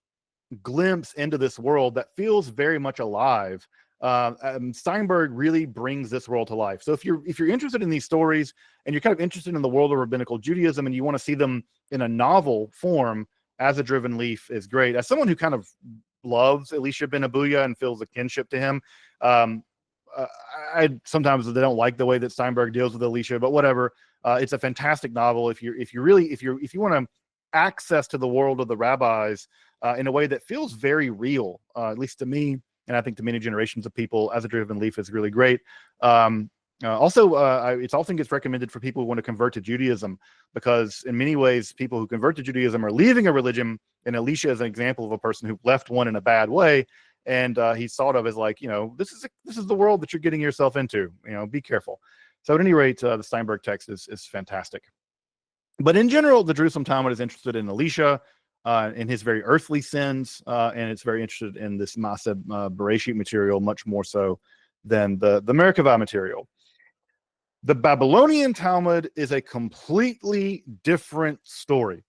glimpse into this world that feels very much alive, Steinberg really brings this world to life. So if you're interested in these stories, and you're kind of interested in the world of rabbinical Judaism, and you want to see them in a novel form, As a Driven Leaf is great. As someone who kind of loves Elisha ben Abuyah and feels a kinship to him. I sometimes they don't like the way that Steinberg deals with Elisha, but whatever. It's a fantastic novel if you want to access to the world of the rabbis in a way that feels very real, at least to me, and I think to many generations of people. As a Driven Leaf is really great. It often gets recommended for people who want to convert to Judaism, because in many ways, people who convert to Judaism are leaving a religion, and Elisha is an example of a person who left one in a bad way, and he's thought of as like, this is the world that you're getting yourself into. Be careful. So at any rate, the Steinberg text is fantastic. But in general, the Jerusalem Talmud is interested in Elisha, in his very earthly sins, and it's very interested in this Maaseh Bereshit material much more so than the Merkavah material. The Babylonian Talmud is a completely different story.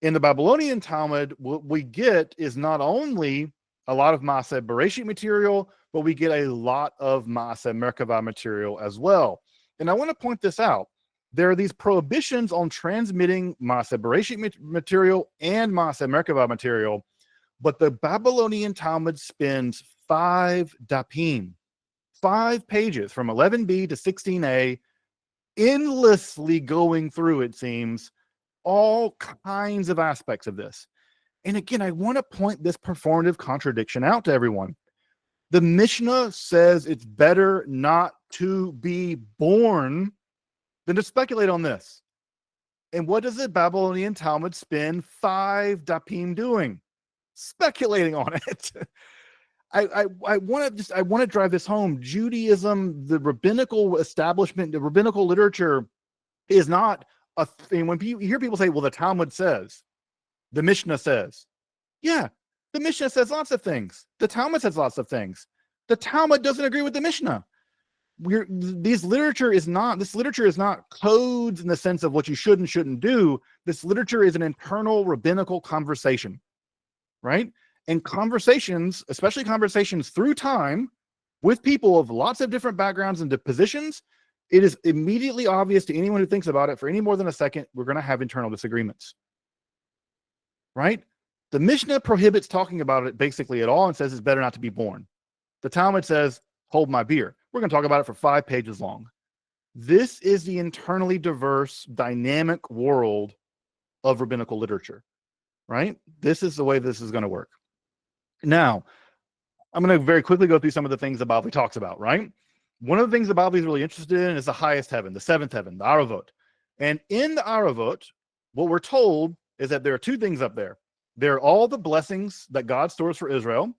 In the Babylonian Talmud, what we get is not only a lot of Maaseh Bereshit material, but we get a lot of Maaseh Merkavah material as well. And I want to point this out. There are these prohibitions on transmitting Maaseh Bereshit material and Maaseh Merkavah material, but the Babylonian Talmud spends 5 dapim, 5 pages from 11b to 16a, endlessly going through, it seems, all kinds of aspects of this. And again, I want to point this performative contradiction out to everyone. The Mishnah says it's better not to be born than to speculate on this. And what does the Babylonian Talmud spend 5 dapim doing? Speculating on it. I want to drive this home. Judaism, the rabbinical establishment, the rabbinical literature is not a thing. When you hear people say, well, the Talmud says, the Mishnah says, yeah, the Mishnah says lots of things. The Talmud says lots of things. The Talmud doesn't agree with the Mishnah. This literature is not codes in the sense of what you should and shouldn't do. This literature is an internal rabbinical conversation, right? And conversations, especially conversations through time with people of lots of different backgrounds and positions, it is immediately obvious to anyone who thinks about it for any more than a second, we're going to have internal disagreements, right? The Mishnah prohibits talking about it basically at all and says it's better not to be born. The Talmud says, hold my beer. We're going to talk about it for 5 pages long. This is the internally diverse, dynamic world of rabbinical literature, right? This is the way this is going to work. Now, I'm going to very quickly go through some of the things that Bavli talks about, right? One of the things that Bavli is really interested in is the highest heaven, the 7th heaven, the Aravot. And in the Aravot, what we're told is that there are 2 things up there. There are all the blessings that God stores for Israel,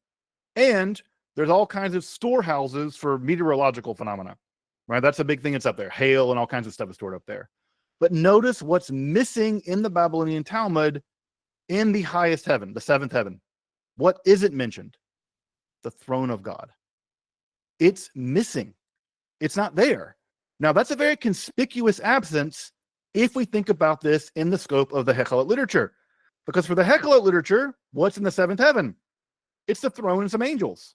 and there's all kinds of storehouses for meteorological phenomena, right? That's a big thing that's up there. Hail and all kinds of stuff is stored up there. But notice what's missing in the Babylonian Talmud in the highest heaven, the 7th heaven. What isn't mentioned? The throne of God. It's missing. It's not there. Now, that's a very conspicuous absence if we think about this in the scope of the Hechalot literature. Because for the Hechalot literature, what's in the 7th heaven? It's the throne and some angels.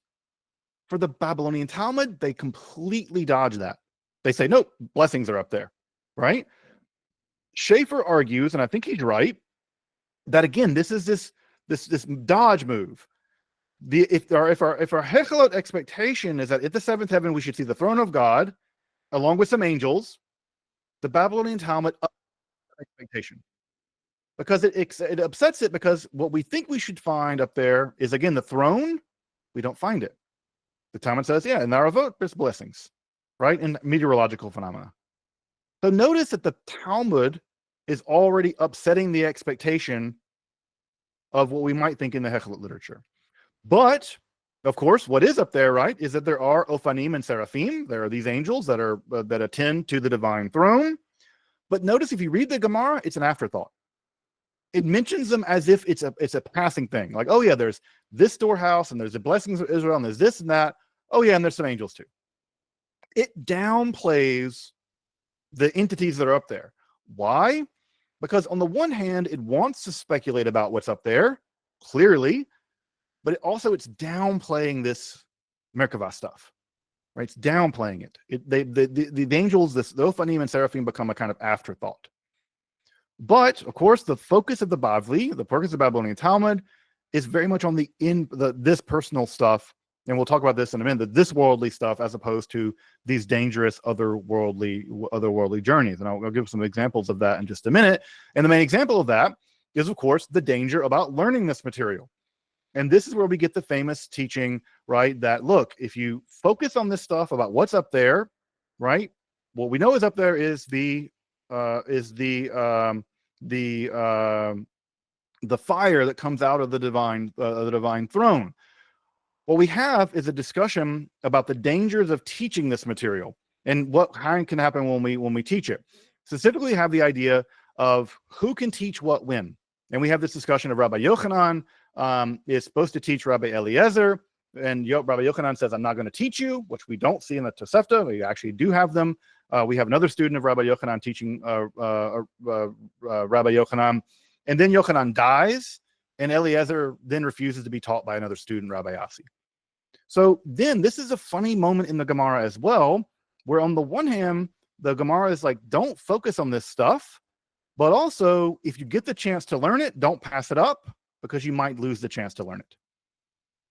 For the Babylonian Talmud, they completely dodge that. They say, nope, blessings are up there, right? Schaeffer argues, and I think he's right, that again, this is this dodge move. If our Hechalot expectation is that at the 7th heaven we should see the throne of God along with some angels, the Babylonian Talmud ups expectation, because it upsets it, because what we think we should find up there is again the throne. We don't find it. The Talmud says, yeah, in the Aravot there's blessings, right, and meteorological phenomena. So notice that the Talmud is already upsetting the expectation of what we might think in the Hechalot literature. But, of course, what is up there, right, is that there are Ophanim and Seraphim. There are these angels that attend to the divine throne. But notice if you read the Gemara, it's an afterthought. It mentions them as if it's a passing thing. Like, oh yeah, there's this storehouse, and there's the blessings of Israel, and there's this and that. Oh yeah, and there's some angels too. It downplays the entities that are up there. Why? Because on the one hand, it wants to speculate about what's up there, clearly, but it's downplaying this Merkavah stuff, right? It's downplaying it. The angels, the Ophanim and Seraphim become a kind of afterthought. But, of course, the focus of the Bavli, the focus of the Babylonian Talmud, is very much on this personal stuff, and we'll talk about this in a minute, this worldly stuff as opposed to these dangerous otherworldly journeys. And I'll give some examples of that in just a minute. And the main example of that is, of course, the danger about learning this material. And this is where we get the famous teaching, right? That, look, if you focus on this stuff about what's up there, right? What we know is up there is the fire that comes out of the divine throne. What we have is a discussion about the dangers of teaching this material and what harm can happen when we teach it. Specifically, have the idea of who can teach what when. And we have this discussion of Rabbi Yochanan is supposed to teach Rabbi Eliezer, and Rabbi Yochanan says, I'm not going to teach you, which we don't see in the Tosefta. We actually do have them. We have another student of Rabbi Yochanan teaching Rabbi Yochanan, and then Yochanan dies, and Eliezer then refuses to be taught by another student, Rabbi Asi. So then this is a funny moment in the Gemara as well, where on the one hand, the Gemara is like, don't focus on this stuff, but also if you get the chance to learn it, don't pass it up because you might lose the chance to learn it.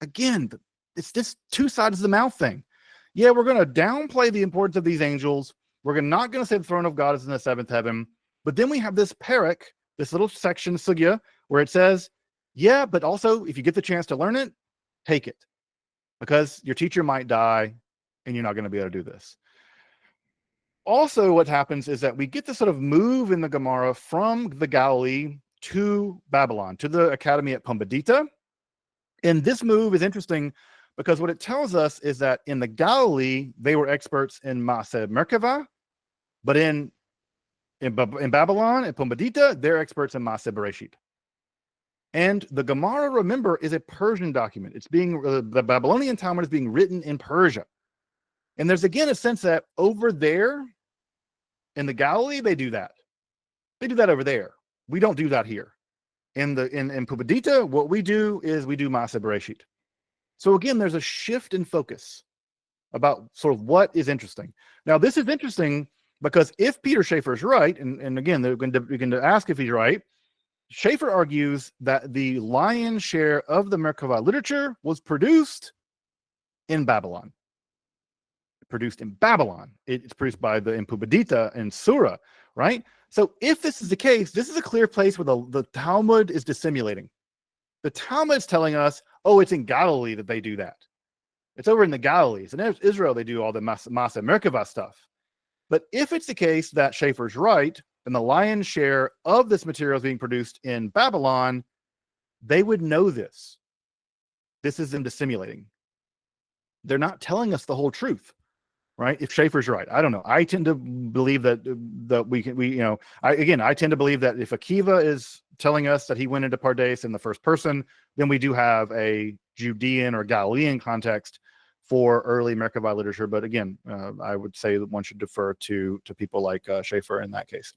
Again, it's this two sides of the mouth thing. Yeah, we're going to downplay the importance of these angels. We're not going to say the throne of God is in the seventh heaven. But then we have this parak, this little section, sugya, where it says, yeah, but also if you get the chance to learn it, take it. Because your teacher might die and you're not going to be able to do this. Also, what happens is that we get to sort of move in the Gemara from the Galilee to Babylon, to the academy at Pumbedita. And this move is interesting because what it tells us is that in the Galilee, they were experts in Maaseh Merkavah, but in Babylon, at Pumbedita, they're experts in Maaseh Bereshit. And the Gemara, remember, is a Persian document. It's being, the Babylonian Talmud is being written in Persia. And there's again a sense that over there in the Galilee, they do that. They do that over there. We don't do that here. In Pumbedita, what we do is we do Maaseh Bereshit. So again, there's a shift in focus about sort of what is interesting. Now, this is interesting because if Peter Schaeffer is right, and again, we're going to ask if he's right, Schaeffer argues that the lion's share of the Merkavah literature was produced in Babylon. Produced in Babylon. It's produced in Pumbedita and Surah, right? So if this is the case, this is a clear place where the Talmud is dissimulating. The Talmud is telling us, oh, it's in Galilee that they do that. It's over in the Galilees. In Israel, they do all the Maaseh Merkavah stuff. But if it's the case that Schaeffer's right, and the lion's share of this material is being produced in Babylon, they would know this. This is them dissimulating. They're not telling us the whole truth, right? If Schaeffer's right, I don't know. I tend to believe that I tend to believe that if Akiva is telling us that he went into Pardes in the first person, then we do have a Judean or Galilean context for early Merkavah literature. But again, I would say that one should defer to people like Schaeffer in that case.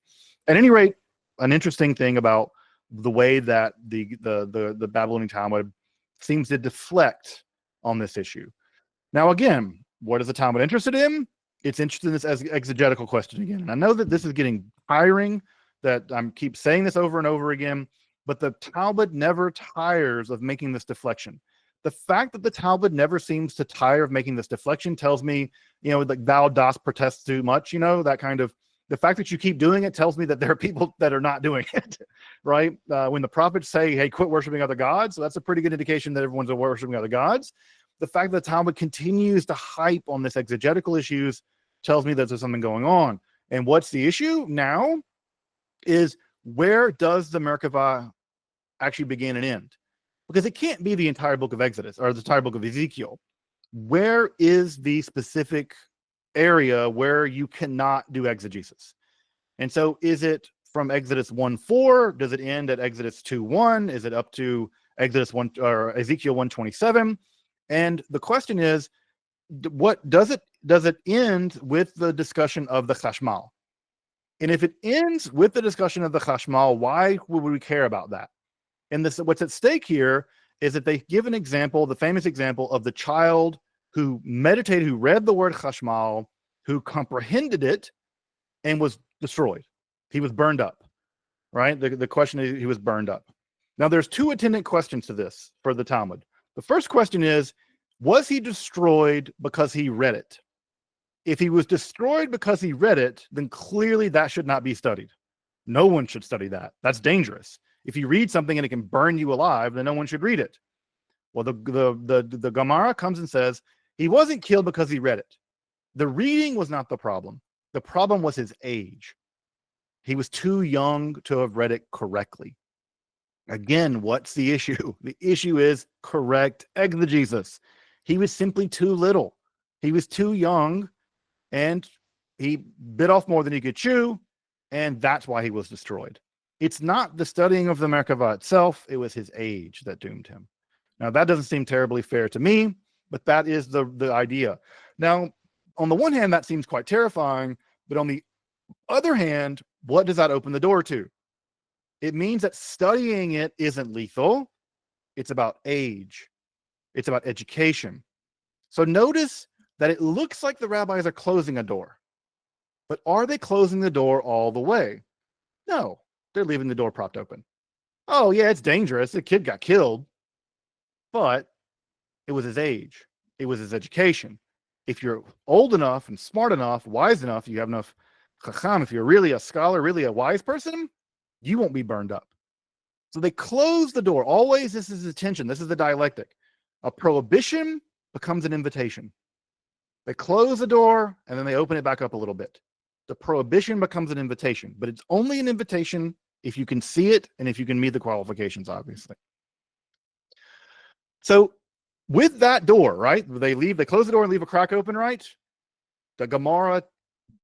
At any rate, an interesting thing about the way that the Babylonian Talmud seems to deflect on this issue. Now, again, what is the Talmud interested in? It's interested in this as exegetical question again. And I know that this is getting tiring, that I keep saying this over and over again, but the Talmud never tires of making this deflection. The fact that the Talmud never seems to tire of making this deflection tells me, like thou dost protest too much, that kind of, the fact that you keep doing it tells me that there are people that are not doing it, right? When the prophets say, hey, quit worshiping other gods, so that's a pretty good indication that everyone's worshiping other gods. The fact that the Talmud continues to hype on this exegetical issues tells me that there's something going on. And what's the issue now is, where does the Merkavah actually begin and end? Because it can't be the entire book of Exodus or the entire book of Ezekiel. Where is the specific area where you cannot do exegesis? And so is it from Exodus 1:4? Does it end at Exodus 2:1? Is it up to Exodus 1 or Ezekiel 1:27? And the question is, what does it end with the discussion of the Khashmal? And if it ends with the discussion of the Khashmal, why would we care about that? And what's at stake here is that they give an example, the famous example of the child who meditated, who read the word Khashmal, who comprehended it, and was destroyed. He was burned up, right? The question is, he was burned up. Now, there's two attendant questions to this for the Talmud. The first question is, was he destroyed because he read it? If he was destroyed because he read it, then clearly that should not be studied. No one should study that. That's dangerous. If you read something and it can burn you alive, then no one should read it. Well, the Gemara comes and says he wasn't killed because he read it. The reading was not the problem. The problem was his age. He was too young to have read it correctly. Again, what's the issue? The issue is correct exegesis. He was simply too little. He was too young, and he bit off more than he could chew, and that's why he was destroyed. It's not the studying of the Merkavah itself. It was his age that doomed him. Now, that doesn't seem terribly fair to me, but that is the idea. Now, on the one hand, that seems quite terrifying, but on the other hand, what does that open the door to? It means that studying it isn't lethal. It's about age. It's about education. So notice that it looks like the rabbis are closing a door. But are they closing the door all the way? No, they're leaving the door propped open. Oh, yeah, it's dangerous. The kid got killed. But it was his age. It was his education. If you're old enough and smart enough, wise enough, you have enough chacham, if you're really a scholar, really a wise person, you won't be burned up. So they close the door. Always, this is the tension. This is the dialectic. A prohibition becomes an invitation. They close the door and then they open it back up a little bit. The prohibition becomes an invitation, but it's only an invitation if you can see it and if you can meet the qualifications, obviously. So with that door, right, they close the door and leave a crack open, right? The Gemara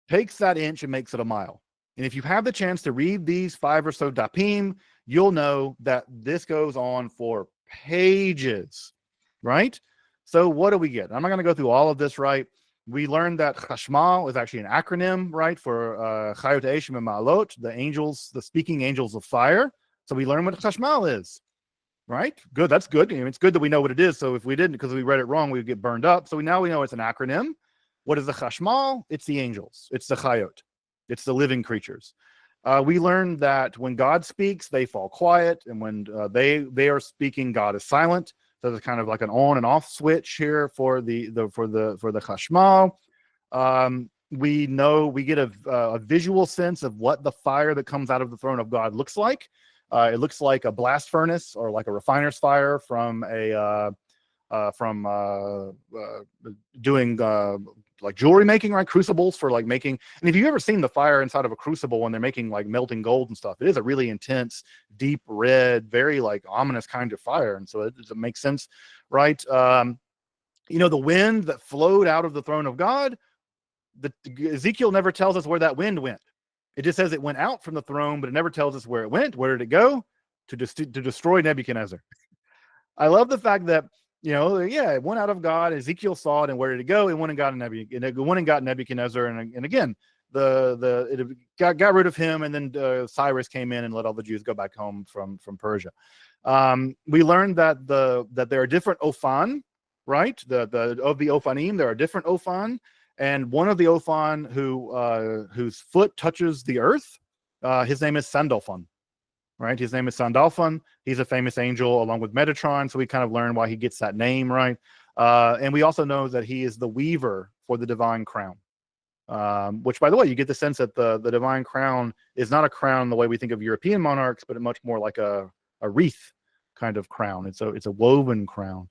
takes that inch and makes it a mile. And if you have the chance to read these 5 or so dapim, you'll know that this goes on for pages, right? So what do we get? I'm not going to go through all of this, right? We learned that Khashmal is actually an acronym, right, for Chayot Eish and Ma'alot, the angels, the speaking angels of fire. So we learn what Khashmal is, right? Good, that's good. I mean, it's good that we know what it is. So if we didn't, because we read it wrong, we would get burned up. So now we know it's an acronym. What is the Khashmal? It's the angels. It's the Chayot. It's the living creatures. We learned that when God speaks, they fall quiet, and when they are speaking, God is silent. So there's kind of like an on and off switch here for the Khashmal. We get a visual sense of what the fire that comes out of the throne of God looks like. It looks like a blast furnace or like a refiner's fire from doing like jewelry making, right? Crucibles for like making. And if you've ever seen the fire inside of a crucible when they're making like melting gold and stuff, it is a really intense, deep red, very like ominous kind of fire. And so it makes sense, right? The wind that flowed out of the throne of God, Ezekiel never tells us where that wind went. It just says it went out from the throne, but it never tells us where it went. Where did it go? To destroy Nebuchadnezzar. I love the fact that, it went out of God. Ezekiel saw it, and where did it go? It went and got Nebuchadnezzar, and again, it got rid of him, and then Cyrus came in and let all the Jews go back home from Persia. We learned that there are different Ophan, right? Of the Ophanim, there are different Ophan, and one of the Ophan whose foot touches the earth, his name is Sandalphon. Right, his name is Sandalphon. He's a famous angel along with Metatron, so we kind of learn why he gets that name, right? And we also know that he is the weaver for the divine crown, which, by the way, you get the sense that the divine crown is not a crown the way we think of European monarchs, but much more like a wreath kind of crown. It's a woven crown.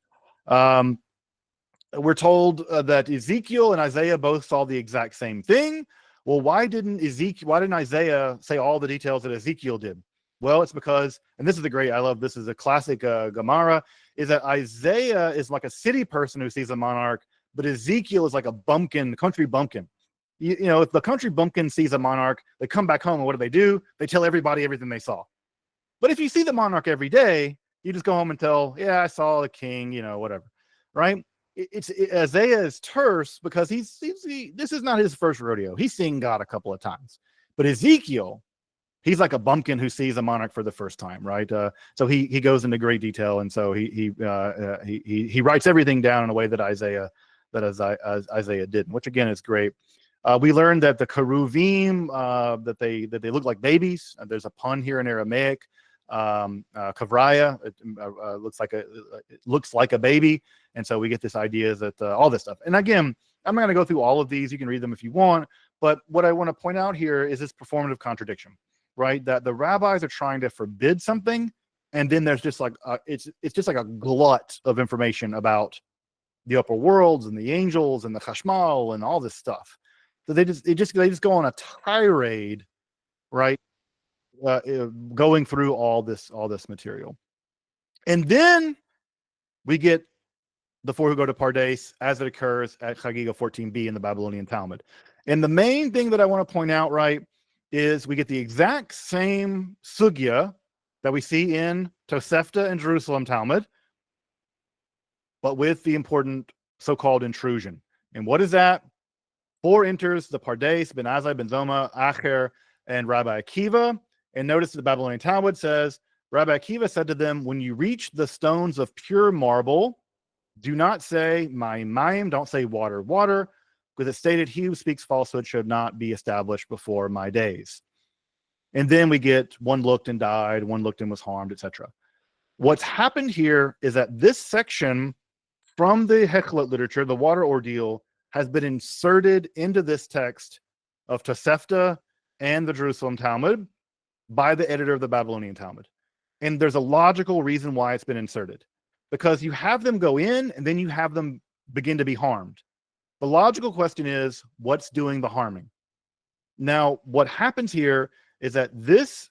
We're told that Ezekiel and Isaiah both saw the exact same thing. Well, why didn't Isaiah say all the details that Ezekiel did? Well, it's because, and this is I love this is a classic Gemara, is that Isaiah is like a city person who sees a monarch, but Ezekiel is like a country bumpkin. If the country bumpkin sees a monarch, they come back home, and what do? They tell everybody everything they saw. But if you see the monarch every day, you just go home and tell, yeah, I saw the king, whatever, right? Isaiah is terse because this is not his first rodeo. He's seen God a couple of times. But Ezekiel, he's like a bumpkin who sees a monarch for the first time, right? So he goes into great detail, and so he writes everything down in a way that Isaiah didn't, which again is great. We learned that the Keruvim that they look like babies. There's a pun here in Aramaic Kavraya, it looks like a baby, and so we get this idea that all this stuff. And again, I'm not going to go through all of these. You can read them if you want. But what I want to point out here is this performative contradiction, right? That the rabbis are trying to forbid something, and then there's just like it's just like a glut of information about the upper worlds and the angels and the Khashmal and all this stuff. So they just go on a tirade, right? Going through all this material, and then we get the four who go to Pardes as it occurs at Chagiga 14b in the Babylonian Talmud. And the main thing that I want to point out, right, is we get the exact same sugya that we see in Tosefta and Jerusalem Talmud, but with the important so-called intrusion. And what is that? 4 enters the Pardes, Ben Azai, Ben Zoma, Acher, and Rabbi Akiva. And notice the Babylonian Talmud says, Rabbi Akiva said to them, when you reach the stones of pure marble, do not say mayim, don't say water, because it stated he who speaks falsehood should not be established before my days. And then we get one looked and died, one looked and was harmed, etc. What's happened here is that this section from the Hechalot literature, the water ordeal, has been inserted into this text of Tosefta and the Jerusalem Talmud by the editor of the Babylonian Talmud. And there's a logical reason why it's been inserted. Because you have them go in and then you have them begin to be harmed. The logical question is, what's doing the harming? Now, what happens here is that this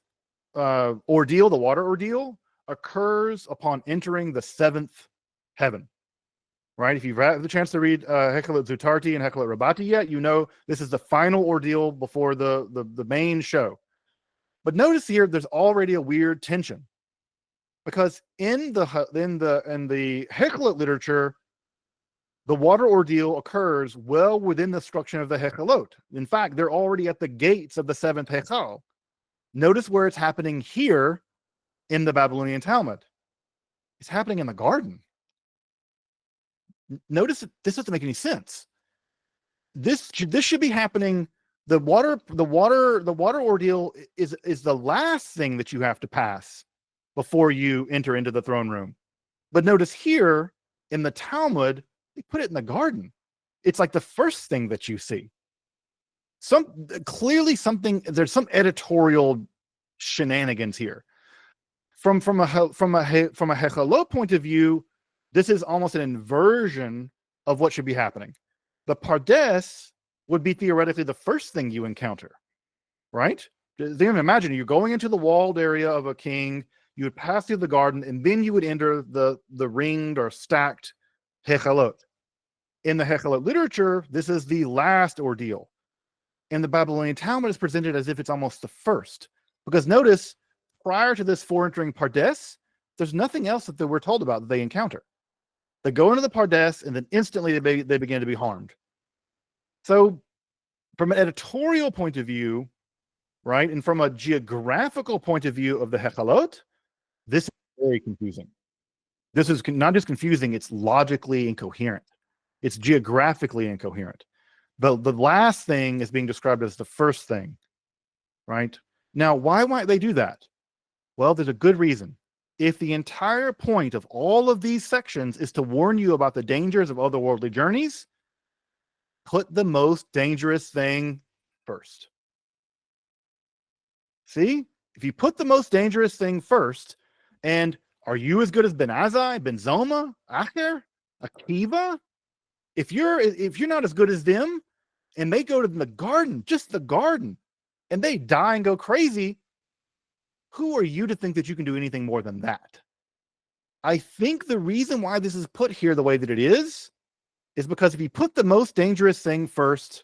ordeal, the water ordeal, occurs upon entering the 7th heaven. Right? If you've had the chance to read Hekhalot Zutarti and Hekhalot Rabati yet, you know this is the final ordeal before the main show. But notice here, there's already a weird tension. Because in the Hechalot literature, the water ordeal occurs well within the structure of the Hechalot. In fact, they're already at the gates of the 7th Hechal. Notice where it's happening here in the Babylonian Talmud. It's happening in the garden. Notice that this doesn't make any sense. This should be happening. The water ordeal is the last thing that you have to pass before you enter into the throne room. But notice here in the Talmud, they put it in the garden. It's like the first thing that you see. There's some editorial shenanigans here. From a Hechalot point of view, this is almost an inversion of what should be happening. The Pardes would be theoretically the first thing you encounter, right? Then imagine you're going into the walled area of a king, you would pass through the garden, and then you would enter the ringed or stacked Hechalot. In the Hechalot literature, this is the last ordeal. And the Babylonian Talmud is presented as if it's almost the first. Because notice, prior to this forentering Pardes, there's nothing else that we're told about that they encounter. They go into the Pardes, and then instantly they begin to be harmed. So from an editorial point of view, right, and from a geographical point of view of the Hechalot, this is very confusing. This is not just confusing, it's logically incoherent. It's geographically incoherent. The last thing is being described as the first thing, right? Now, why might they do that? Well, there's a good reason. If the entire point of all of these sections is to warn you about the dangers of otherworldly journeys, put the most dangerous thing first. See? If you put the most dangerous thing first, and are you as good as Ben Azai, Ben Zoma, Acher, Akiva? If you're not as good as them, and they go to the garden, just the garden, and they die and go crazy, who are you to think that you can do anything more than that? I think the reason why this is put here the way that it is because if you put the most dangerous thing first,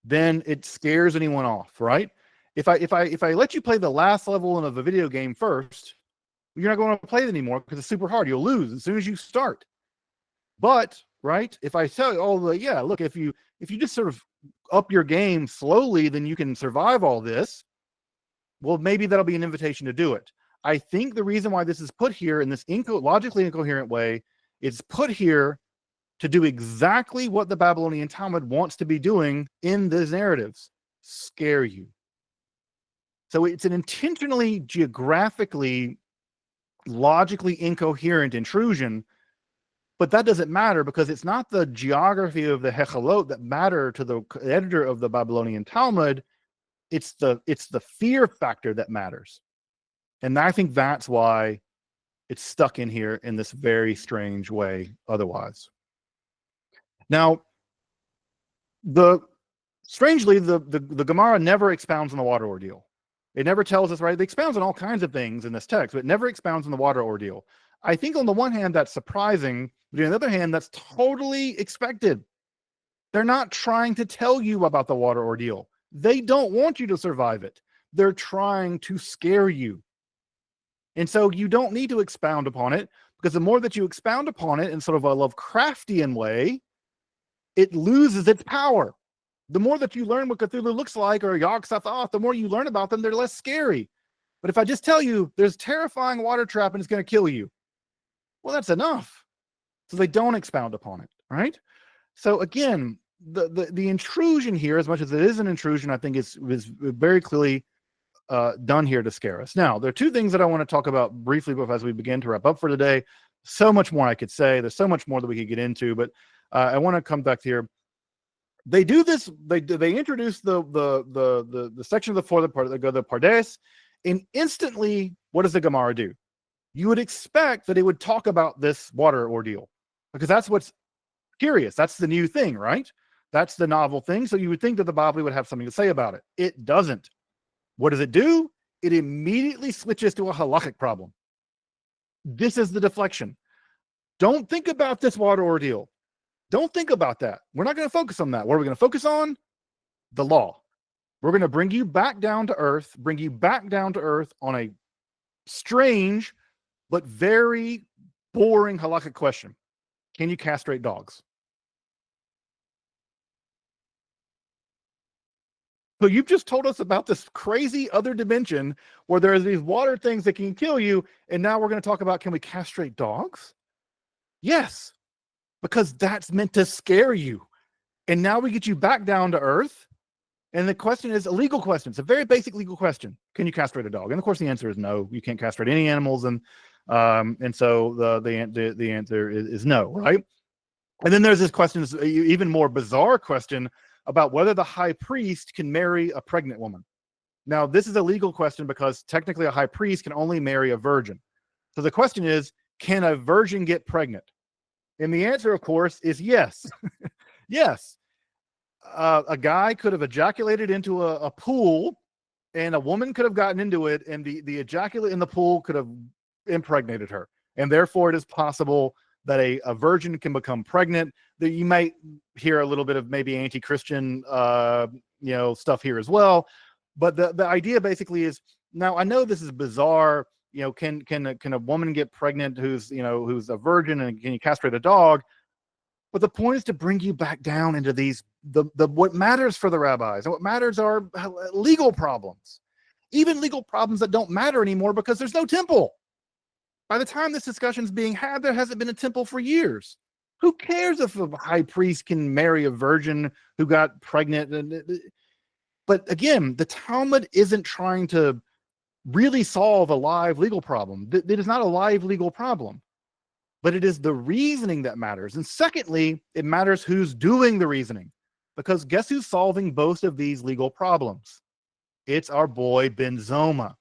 then it scares anyone off, right? If I let you play the last level of a video game first, you're not going to play it anymore because it's super hard. You'll lose as soon as you start. But right, if I tell you, look, if you just sort of up your game slowly, then you can survive all this. Well, maybe that'll be an invitation to do it. I think the reason why this is put here in this logically incoherent way, it's put here to do exactly what the Babylonian Talmud wants to be doing in these narratives: scare you. So it's an intentionally, geographically, logically incoherent intrusion, but that doesn't matter because it's not the geography of the Hechalot that matter to the editor of the Babylonian Talmud. It's the fear factor that matters. And I think that's why it's stuck in here in this very strange way otherwise. Now, strangely, the Gemara never expounds on the water ordeal. It never tells us, right? It expounds on all kinds of things in this text, but it never expounds on the water ordeal. I think on the one hand, that's surprising, but on the other hand, that's totally expected. They're not trying to tell you about the water ordeal. They don't want you to survive it. They're trying to scare you. And so you don't need to expound upon it, because the more that you expound upon it in sort of a Lovecraftian way, it loses its power. The more that you learn what Cthulhu looks like, or Yog-Sothoth, the more you learn about them, they're less scary. But if I just tell you there's a terrifying water trap and it's going to kill you, well, that's enough. So they don't expound upon it, right? So again, the intrusion here, as much as it is an intrusion, I think is very clearly done here to scare us. Now, there are two things that I want to talk about briefly as we begin to wrap up for today. So much more I could say. There's so much more that we could get into, but I want to come back here. They do this. They introduce the section before the part that go to the Pardes, and instantly, what does the Gemara do? You would expect that it would talk about this water ordeal, because that's what's curious. That's the new thing, right? That's the novel thing. So you would think that the Bible would have something to say about it. It doesn't. What does it do? It immediately switches to a halachic problem. This is the deflection. Don't think about this water ordeal. Don't think about that. We're not going to focus on that. What are we going to focus on? The law. We're going to bring you back down to earth, on a strange but very boring halachic question. Can you castrate dogs? So you've just told us about this crazy other dimension where there's these water things that can kill you, and now we're going to talk about, can we castrate dogs? Yes, because that's meant to scare you. And now we get you back down to earth, and the question is a legal question. It's a very basic legal question. Can you castrate a dog? And of course the answer is no. You can't castrate any animals, and so the answer is no, right? And then there's this question, this even more bizarre question about whether the high priest can marry a pregnant woman. Now, this is a legal question because technically a high priest can only marry a virgin. So the question is, can a virgin get pregnant? And the answer, of course, is yes. Yes. A guy could have ejaculated into a pool, and a woman could have gotten into it, and the ejaculate in the pool could have impregnated her. And therefore, it is possible that a virgin can become pregnant. That you might hear a little bit of maybe anti-Christian stuff here as well. But the idea basically is, now I know this is bizarre. Can a woman get pregnant who's a virgin, and can you castrate a dog? But the point is to bring you back down into these what matters for the rabbis, and what matters are legal problems, even legal problems that don't matter anymore because there's no temple. By the time this discussion is being had, there hasn't been a temple for years. Who cares if a high priest can marry a virgin who got pregnant? But again, the Talmud isn't trying to really solve a live legal problem. It is not a live legal problem, but it is the reasoning that matters. And secondly, it matters who's doing the reasoning, because guess who's solving both of these legal problems? It's our boy Ben Zoma.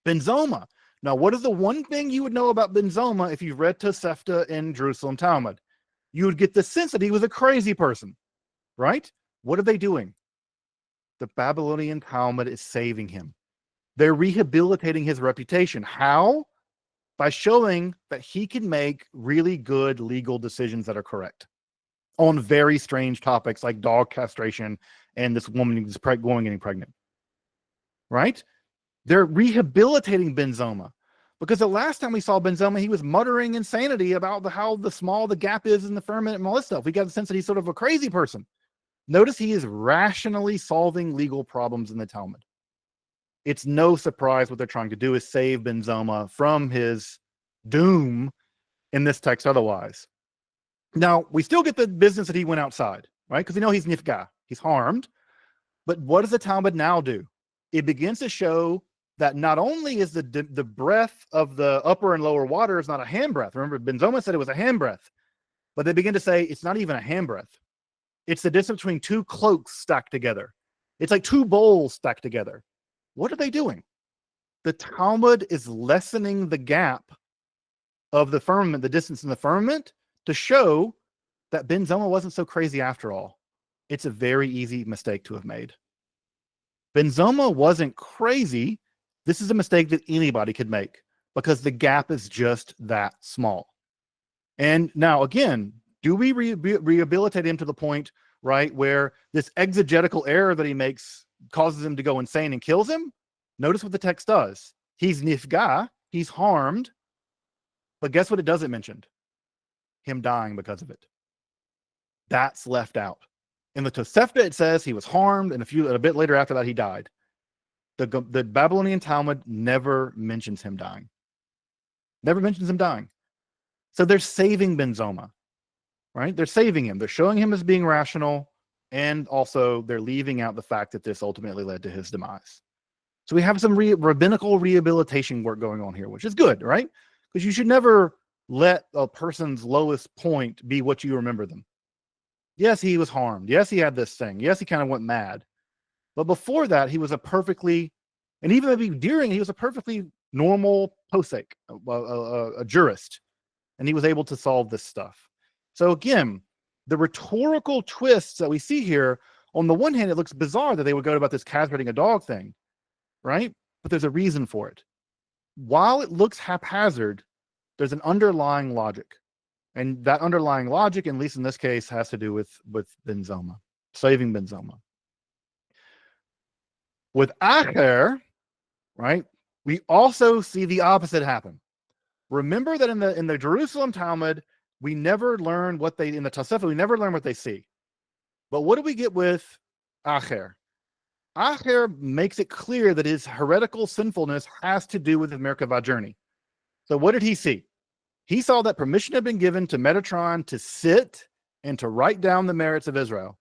Ben Zoma. Now, what is the one thing you would know about Ben Zoma if you've read Tosefta in Jerusalem Talmud? You would get the sense that he was a crazy person, right? What are they doing? The Babylonian Talmud is saving him. They're rehabilitating his reputation. How? By showing that he can make really good legal decisions that are correct on very strange topics like dog castration and this woman who's going getting pregnant, right? They're rehabilitating Ben Zoma, because the last time we saw Ben Zoma, he was muttering insanity about how small the gap is in the firmament and all this stuff. We got the sense that he's sort of a crazy person. Notice he is rationally solving legal problems in the Talmud. It's no surprise what they're trying to do is save Ben Zoma from his doom in this text otherwise. Now, we still get the business that he went outside, right? Because we know he's nifga, he's harmed. But what does the Talmud now do? it begins to show that not only is the breath of the upper and lower waters not a handbreadth. Remember, Ben Zoma said it was a handbreadth, but they begin to say it's not even a handbreadth. It's the distance between two cloaks stacked together. It's like two bowls stacked together. What are they doing? The Talmud is lessening the gap of the firmament, the distance in the firmament, to show that Ben Zoma wasn't so crazy after all. It's a very easy mistake to have made. Ben Zoma wasn't crazy. This is a mistake that anybody could make because the gap is just that small. And now, again, do we rehabilitate him to the point, right, where this exegetical error that he makes causes him to go insane and kills him? Notice what the text does. He's nifga, he's harmed, but guess what it doesn't mention? Him dying because of it. That's left out. In the Tosefta, it says he was harmed, and a bit later after that, he died. The Babylonian Talmud never mentions him dying. Never mentions him dying. So they're saving Ben Zoma, right? They're saving him. They're showing him as being rational, and also they're leaving out the fact that this ultimately led to his demise. So we have some rabbinical rehabilitation work going on here, which is good, right? Because you should never let a person's lowest point be what you remember them. Yes, he was harmed. Yes, he had this thing. Yes, he kind of went mad. But before that, he was a perfectly, and even maybe during, he was a perfectly normal posek, a jurist. And he was able to solve this stuff. So again, the rhetorical twists that we see here, on the one hand, it looks bizarre that they would go about this castrating a dog thing, right? But there's a reason for it. While it looks haphazard, there's an underlying logic. And that underlying logic, at least in this case, has to do with Ben Zoma, saving Ben Zoma. With Acher, right, we also see the opposite happen. Remember that in the Jerusalem Talmud, we never learn what they, in the Tosefta, we never learn what they see. But what do we get with Acher? Acher makes it clear that his heretical sinfulness has to do with the Merkavah journey. So what did he see? He saw that permission had been given to Metatron to sit and to write down the merits of Israel.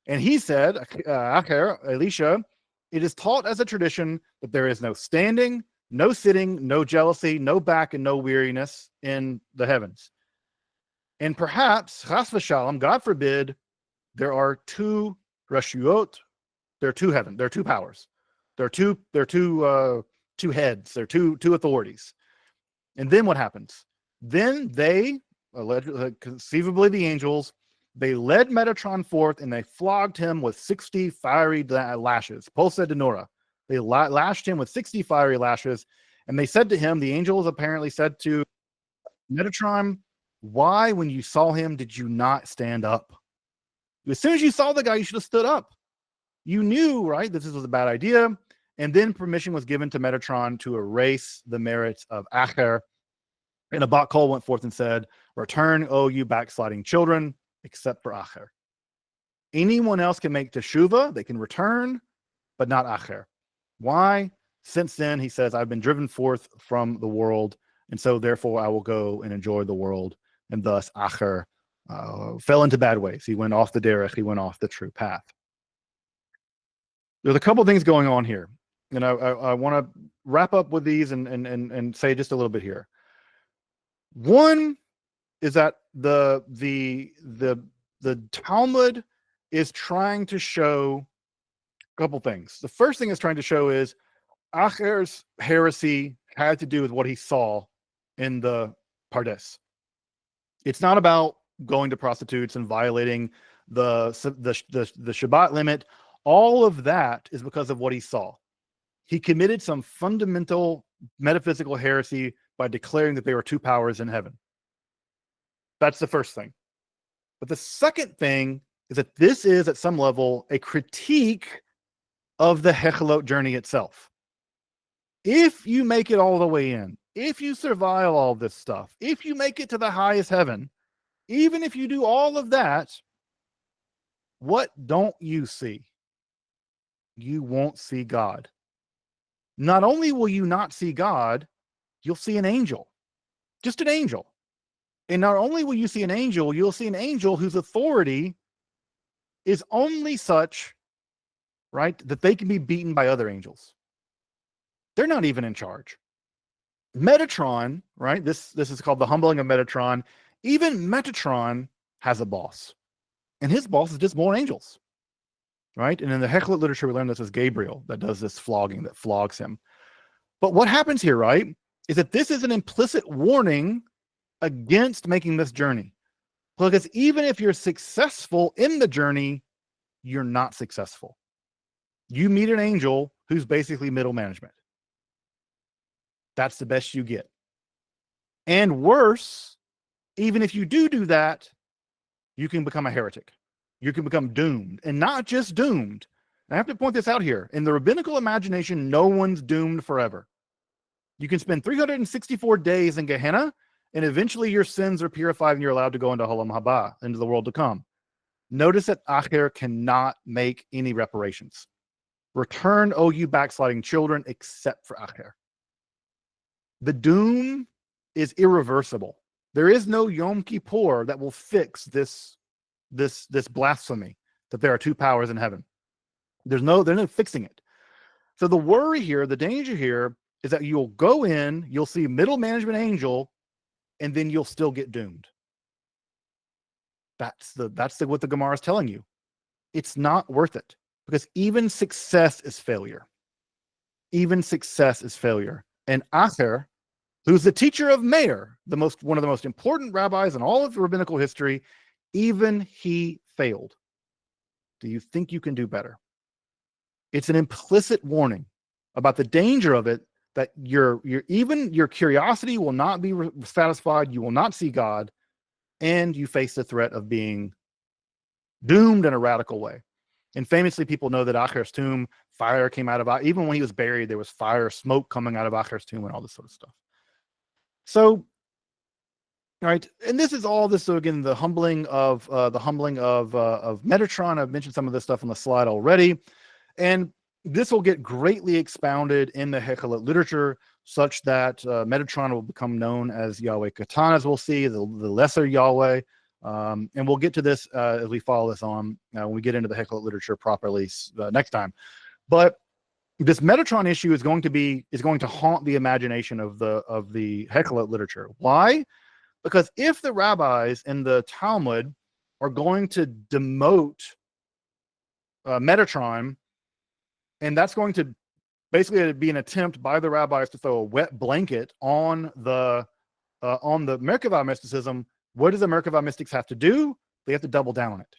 And he said, Acher, Elisha, it is taught as a tradition that there is no standing, no sitting, no jealousy, no back, and no weariness in the heavens. And perhaps, chas v'shalom, God forbid, there are two rashiot, there are two heaven, there are two powers, there are two heads, there are two authorities. And then what happens? Then they, conceivably the angels, they led Metatron forth and they flogged him with 60 fiery lashes. Pulsa de Nora. They lashed him with 60 fiery lashes. And they said to him, the angels apparently said to Metatron, why, when you saw him, did you not stand up? As soon as you saw the guy, you should have stood up. You knew, right, that this was a bad idea. And then permission was given to Metatron to erase the merits of Acher. And a Bat Kol went forth and said, return, O you backsliding children, except for Acher. Anyone else can make teshuvah, they can return, but not Acher. Why? Since then, he says, I've been driven forth from the world, and so therefore I will go and enjoy the world. And thus Acher fell into bad ways. He went off the derech, he went off the true path. There's a couple things going on here. And I want to wrap up with these and say just a little bit here. One is that the Talmud is trying to show a couple things. The first thing it's trying to show is Acher's heresy had to do with what he saw in the Pardes. It's not about going to prostitutes and violating the Shabbat limit. All of that is because of what he saw. He committed some fundamental metaphysical heresy by declaring that there were two powers in heaven. That's the first thing. But the second thing is that this is, at some level, a critique of the Hechalot journey itself. If you make it all the way in, if you survive all this stuff, if you make it to the highest heaven, even if you do all of that, what don't you see? You won't see God. Not only will you not see God, you'll see an angel. Just an angel. And not only will you see an angel, you'll see an angel whose authority is only such right, that they can be beaten by other angels. They're not even in charge. Metatron, right? This is called the humbling of Metatron. Even Metatron has a boss, and his boss is just more angels, right? And in the Hechalot literature, we learn this as Gabriel that does this flogging, that flogs him. But what happens here, right, is that this is an implicit warning against making this journey. Because even if you're successful in the journey, you're not successful. You meet an angel who's basically middle management. That's the best you get. And worse, even if you do that, you can become a heretic. You can become doomed, and not just doomed. I have to point this out here. In the rabbinical imagination, no one's doomed forever. You can spend 364 days in Gehenna, and eventually your sins are purified and you're allowed to go into Olam Haba, into the world to come. Notice that Acher cannot make any reparations. Return, O you backsliding children, except for Acher. The doom is irreversible. There is no Yom Kippur that will fix this blasphemy, that there are two powers in heaven. They're no fixing it. So the worry here, the danger here, is that you'll go in, you'll see middle management angel, and then you'll still get doomed. That's what the Gemara is telling you. It's not worth it, because even success is failure. Even success is failure. And Acher, who's the teacher of Meir, one of the most important rabbis in all of rabbinical history, even he failed. Do you think you can do better? It's an implicit warning about the danger of it, that your curiosity will not be satisfied, you will not see God, and you face the threat of being doomed in a radical way. And famously, people know that Acher's tomb, fire came out of, even when he was buried, there was fire, smoke coming out of Acher's tomb and all this sort of stuff. So, right, and this is all this. So again, the humbling of Metatron. I've mentioned some of this stuff on the slide already, and this will get greatly expounded in the Hechalot literature, such that Metatron will become known as Yahweh Katan, as we'll see, the lesser Yahweh. And we'll get to this as we follow this on when we get into the Hechalot literature properly next time. But this Metatron issue is going to haunt the imagination of the Hechalot literature. Why? Because if the rabbis in the Talmud are going to demote Metatron, and that's going to basically be an attempt by the rabbis to throw a wet blanket on the Merkavah mysticism, what does the Merkavah mystics have to do? They have to double down on it.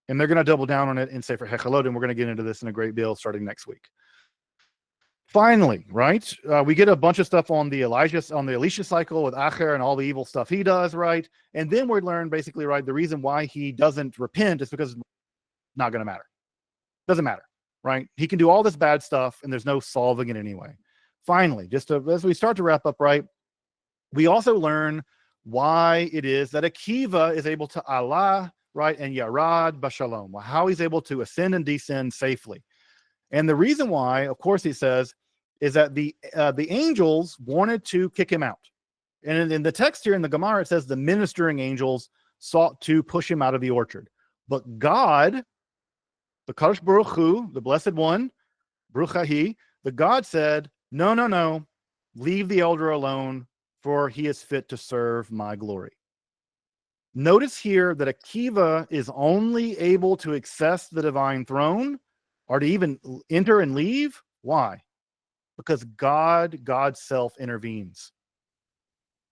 And they're going to double down on it in Sefer Hechalot, and we're going to get into this in a great deal starting next week. Finally, right, we get a bunch of stuff on the Elisha cycle with Acher and all the evil stuff he does, right? And then we learn basically, right, the reason why he doesn't repent is because it's not going to matter. Doesn't matter, right? He can do all this bad stuff, and there's no solving it anyway. Finally, as we start to wrap up, right, we also learn why it is that Akiva is able to Allah, right, and Yarad Bashalom, how he's able to ascend and descend safely. And the reason why, of course, he says, is that the angels wanted to kick him out. And in the text here in the Gemara, it says the ministering angels sought to push him out of the orchard. But God, the Kadosh Baruch Hu, the Blessed One, Baruch Hahi, the God said, no, leave the elder alone, for he is fit to serve my glory. Notice here that Akiva is only able to access the divine throne, or to even enter and leave. Why? Because God's self intervenes.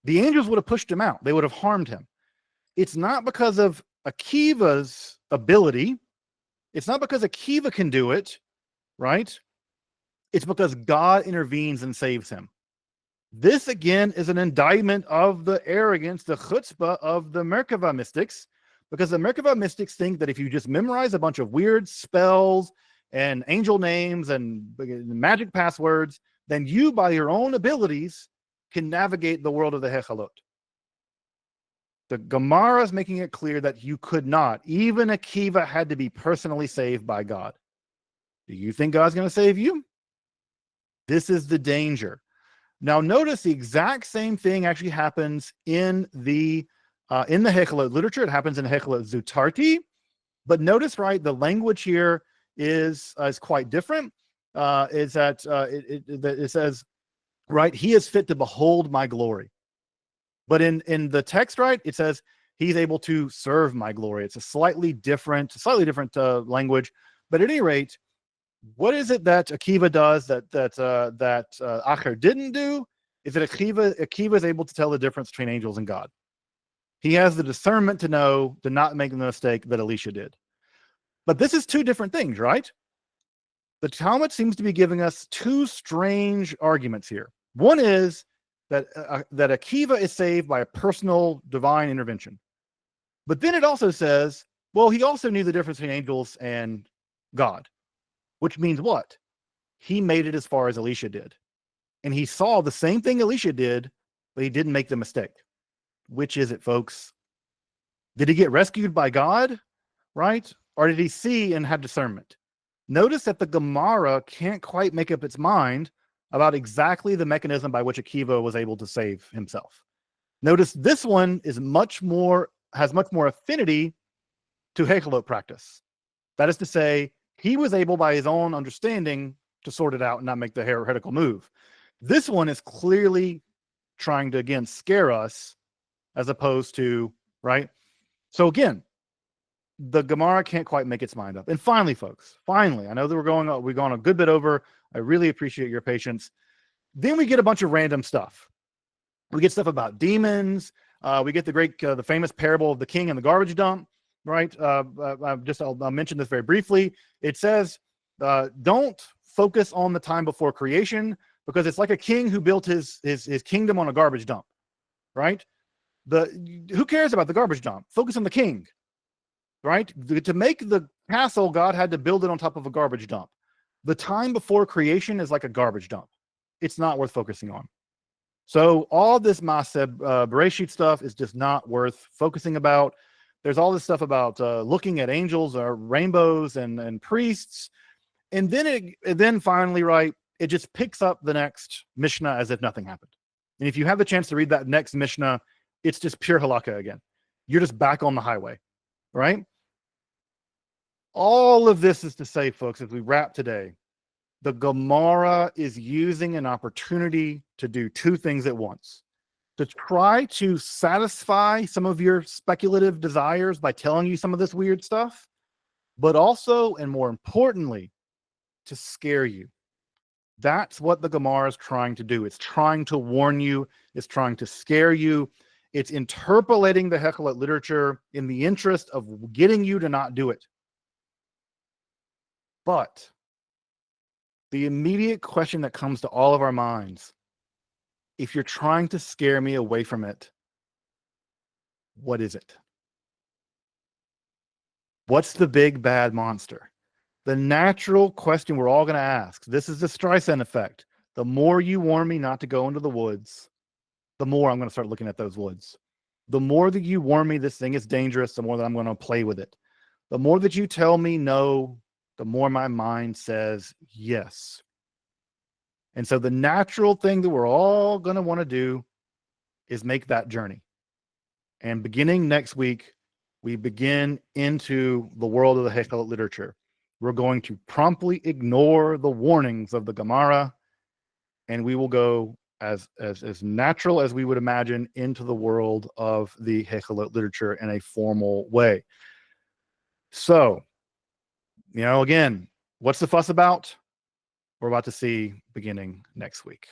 The angels would have pushed him out. They would have harmed him. It's not because of Akiva's ability. It's not because Akiva can do it, right? It's because God intervenes and saves him. This, again, is an indictment of the arrogance, the chutzpah of the Merkavah mystics, because the Merkavah mystics think that if you just memorize a bunch of weird spells and angel names and magic passwords, then you, by your own abilities, can navigate the world of the Hechalot. The Gemara is making it clear that you could not. Even Akiva had to be personally saved by God. Do you think God's going to save you? This is the danger. Now, notice the exact same thing actually happens in the Hechalot literature. It happens in Hechalot Zutarti. But notice, right, the language here is quite different. Is that it says, right, he is fit to behold my glory. But in the text, right, it says he's able to serve my glory. It's a slightly different language. But at any rate, what is it that Akiva does that Acher didn't do? Is that Akiva is able to tell the difference between angels and God. He has the discernment to know to not make the mistake that Elisha did. But this is two different things, right? The Talmud seems to be giving us two strange arguments here. One is that Akiva is saved by a personal divine intervention. But then it also says, well, he also knew the difference between angels and God, which means what? He made it as far as Elisha did. And he saw the same thing Elisha did, but he didn't make the mistake. Which is it, folks? Did he get rescued by God, right? Or did he see and have discernment? Notice that the Gemara can't quite make up its mind about exactly the mechanism by which Akiva was able to save himself. Notice this one is has much more affinity to Hechalot practice. That is to say, he was able by his own understanding to sort it out and not make the heretical move. This one is clearly trying to, again, scare us as opposed to, right? So again, the Gemara can't quite make its mind up. And finally, folks, I know that we've gone a good bit over. I really appreciate your patience. Then we get a bunch of random stuff. We get stuff about demons. We get the famous parable of the king and the garbage dump, right? I'll mention this very briefly. It says, don't focus on the time before creation because it's like a king who built his kingdom on a garbage dump, right? Who cares about the garbage dump? Focus on the king. Right? To make the castle, God had to build it on top of a garbage dump. The time before creation is like a garbage dump. It's not worth focusing on. So all this Maaseh Bereshit stuff is just not worth focusing about. There's all this stuff about looking at angels or rainbows and priests. And then finally, right, it just picks up the next Mishnah as if nothing happened. And if you have the chance to read that next Mishnah, it's just pure halakha again. You're just back on the highway. Right? All of this is to say, folks, as we wrap today, the Gemara is using an opportunity to do two things at once. To try to satisfy some of your speculative desires by telling you some of this weird stuff, but also, and more importantly, to scare you. That's what the Gemara is trying to do. It's trying to warn you. It's trying to scare you. It's interpolating the Hekhalot literature in the interest of getting you to not do it. But the immediate question that comes to all of our minds, if you're trying to scare me away from it, what is it? What's the big bad monster? The natural question we're all going to ask, this is the Streisand effect. The more you warn me not to go into the woods, the more I'm going to start looking at those woods. The more that you warn me this thing is dangerous, the more that I'm going to play with it. The more that you tell me no, the more my mind says yes. And so the natural thing that we're all going to want to do is make that journey. And beginning next week, we begin into the world of the Hechalot literature. We're going to promptly ignore the warnings of the Gemara, and we will go as natural as we would imagine into the world of the Hechalot literature in a formal way. So, again, what's the fuss about? We're about to see beginning next week.